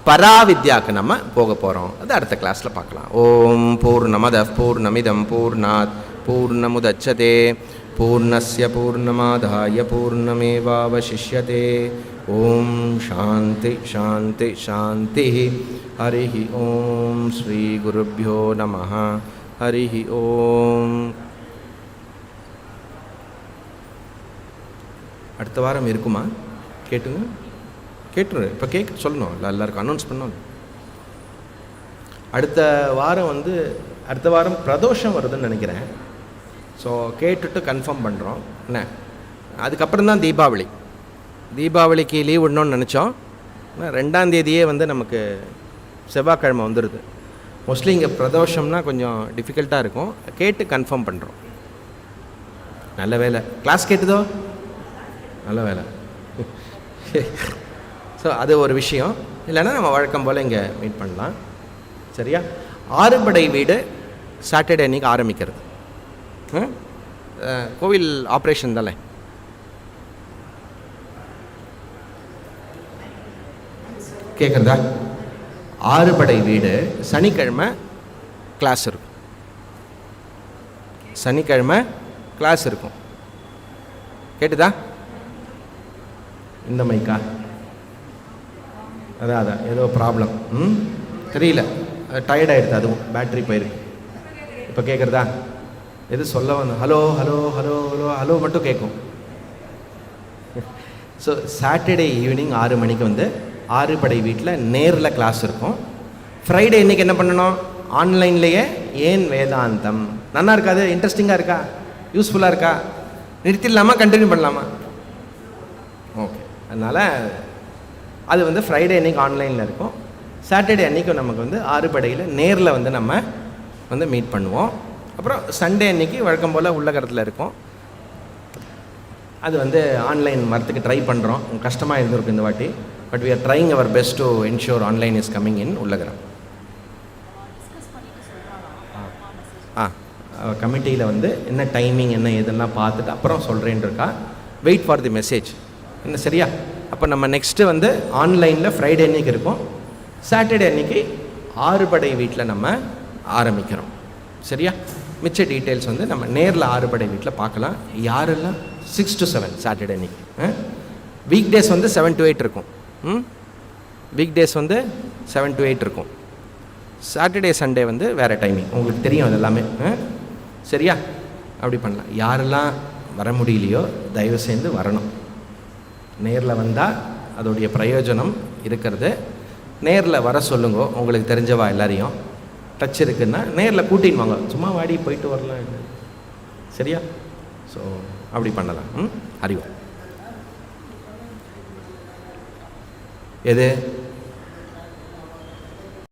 பராவித்யாவுக்கு நம்ம போக போகிறோம். அது அடுத்த கிளாஸில் பார்க்கலாம். ஓம் பூர்ணமத பூர்ணமிதம் பூர்ணாத் பூர்ணமுதச்சதே பூர்ணஸ்ய பூர்ணமாதாய பூர்ணமேவாவசிஷ்யதே. ஓம் சாந்தி சாந்தி சாந்தி. ஹரி ஓம் ஸ்ரீ குருப்யோ நமः. ஹரி ஓம். அடுத்த வாரம் இருக்குமா? கேட்டுரு. இப்போ சொல்லணும், இல்லை எல்லாருக்கும் அனௌன்ஸ் பண்ணணும். அடுத்த வாரம் பிரதோஷம் வருதுன்னு நினைக்கிறேன். ஸோ கேட்டுட்டு கன்ஃபார்ம் பண்ணுறோம் என்ன. அதுக்கப்புறம் தான் தீபாவளிக்கு லீவ் விடணும்னு நினச்சோம். 2ஆம் தேதியே நமக்கு செவ்வாய்க்கிழமை வந்துடுது. மோஸ்ட்லி இங்கே பிரதோஷம்னா கொஞ்சம் டிஃபிகல்ட்டாக இருக்கும். கேட்டு கன்ஃபார்ம் பண்ணுறோம். நல்ல வேலை கிளாஸ் கேட்டுதோ, நல்ல வேலை. ஸோ அது ஒரு விஷயம். இல்லைன்னா நம்ம வழக்கம் போல் இங்கே மீட் பண்ணலாம். சரியா? 6 படை வீடு சாட்டர்டே அன்றைக்கி ஆரம்பிக்கிறது. கோவில் ஆப்ரேஷன் தானே. கேட்குறதா? 6 படை வீடு சனிக்கிழமை கிளாஸ் இருக்கும். கேட்டுதா? இந்த மைக்கா? அதான் ஏதோ ப்ராப்ளம் தெரியல, டயர்டாகிடுது, அதுவும் பேட்ரி போயிருக்கு. இப்போ கேட்குறதா? எது சொல்ல வந்து hello hello hello hello hello மட்டும் கேட்கும். ஸோ சாட்டர்டே ஈவினிங் 6 மணிக்கு 6 படை வீட்டில் நேரில் கிளாஸ் இருக்கும். ஃப்ரைடே இன்றைக்கி என்ன பண்ணணும்? ஆன்லைன்லேயே ஏன் வேதாந்தம். நல்லா இருக்காது? இன்ட்ரெஸ்டிங்காக இருக்கா? யூஸ்ஃபுல்லாக இருக்கா? நிறுத்திடலாமா, கண்டினியூ பண்ணலாமா? ஓகே. அதனால் அது ஃப்ரைடே அன்றைக்கி ஆன்லைனில் இருக்கும். சாட்டர்டே அன்றைக்கி நமக்கு 6 படையில் நேரில் நம்ம மீட் பண்ணுவோம். அப்புறம் சண்டே அன்றைக்கி வழக்கம் போல் உள்ளகரத்தில் இருக்கும். அது ஆன்லைன் வரத்துக்கு ட்ரை பண்ணுறோம். கஷ்டமாக இருந்திருக்கும் இந்த வாட்டி. But we are trying our best to ensure online is coming in Ullagaram. கமிட்டியில் என்ன டைமிங் என்ன இதெல்லாம் பார்த்துட்டு அப்புறம் சொல்கிறேன்னு இருக்கா. Wait for the message. என்ன சரியா? அப்போ நம்ம நெக்ஸ்ட்டு ஆன்லைனில் ஃப்ரைடே அன்றைக்கி இருக்கும். சாட்டர்டே அன்றைக்கி 6 படை வீட்டில் நம்ம ஆரம்பிக்கிறோம். சரியா? மிச்ச டீட்டெயில்ஸ் நம்ம நேரில் 6 படை வீட்டில் பார்க்கலாம். யாரெல்லாம் 6 to 7 சாட்டர்டே அன்றைக்கி. வீக் டேஸ் 7 to 8 இருக்கும். வீக் டேஸ் வந்து 7 to 8 இருக்கும். சாட்டர்டே சண்டே வந்து வேறு டைமிங், உங்களுக்கு தெரியும் அது எல்லாமே. சரியா? அப்படி பண்ணலாம். யாரெல்லாம் வர முடியலையோ தயவு செய்து வரணும். நேரில் வந்தால் அதோடைய பிரயோஜனம் இருக்கிறது. நேரில் வர சொல்லுங்க, உங்களுக்கு தெரிஞ்சவா எல்லாரையும். டச் இருக்குன்னா நேரில் கூட்டின்னு வாங்க, சும்மா வாடி போயிட்டு வரலாம். சரியா? ஸோ அப்படி பண்ணலாம். அறிவோம் எது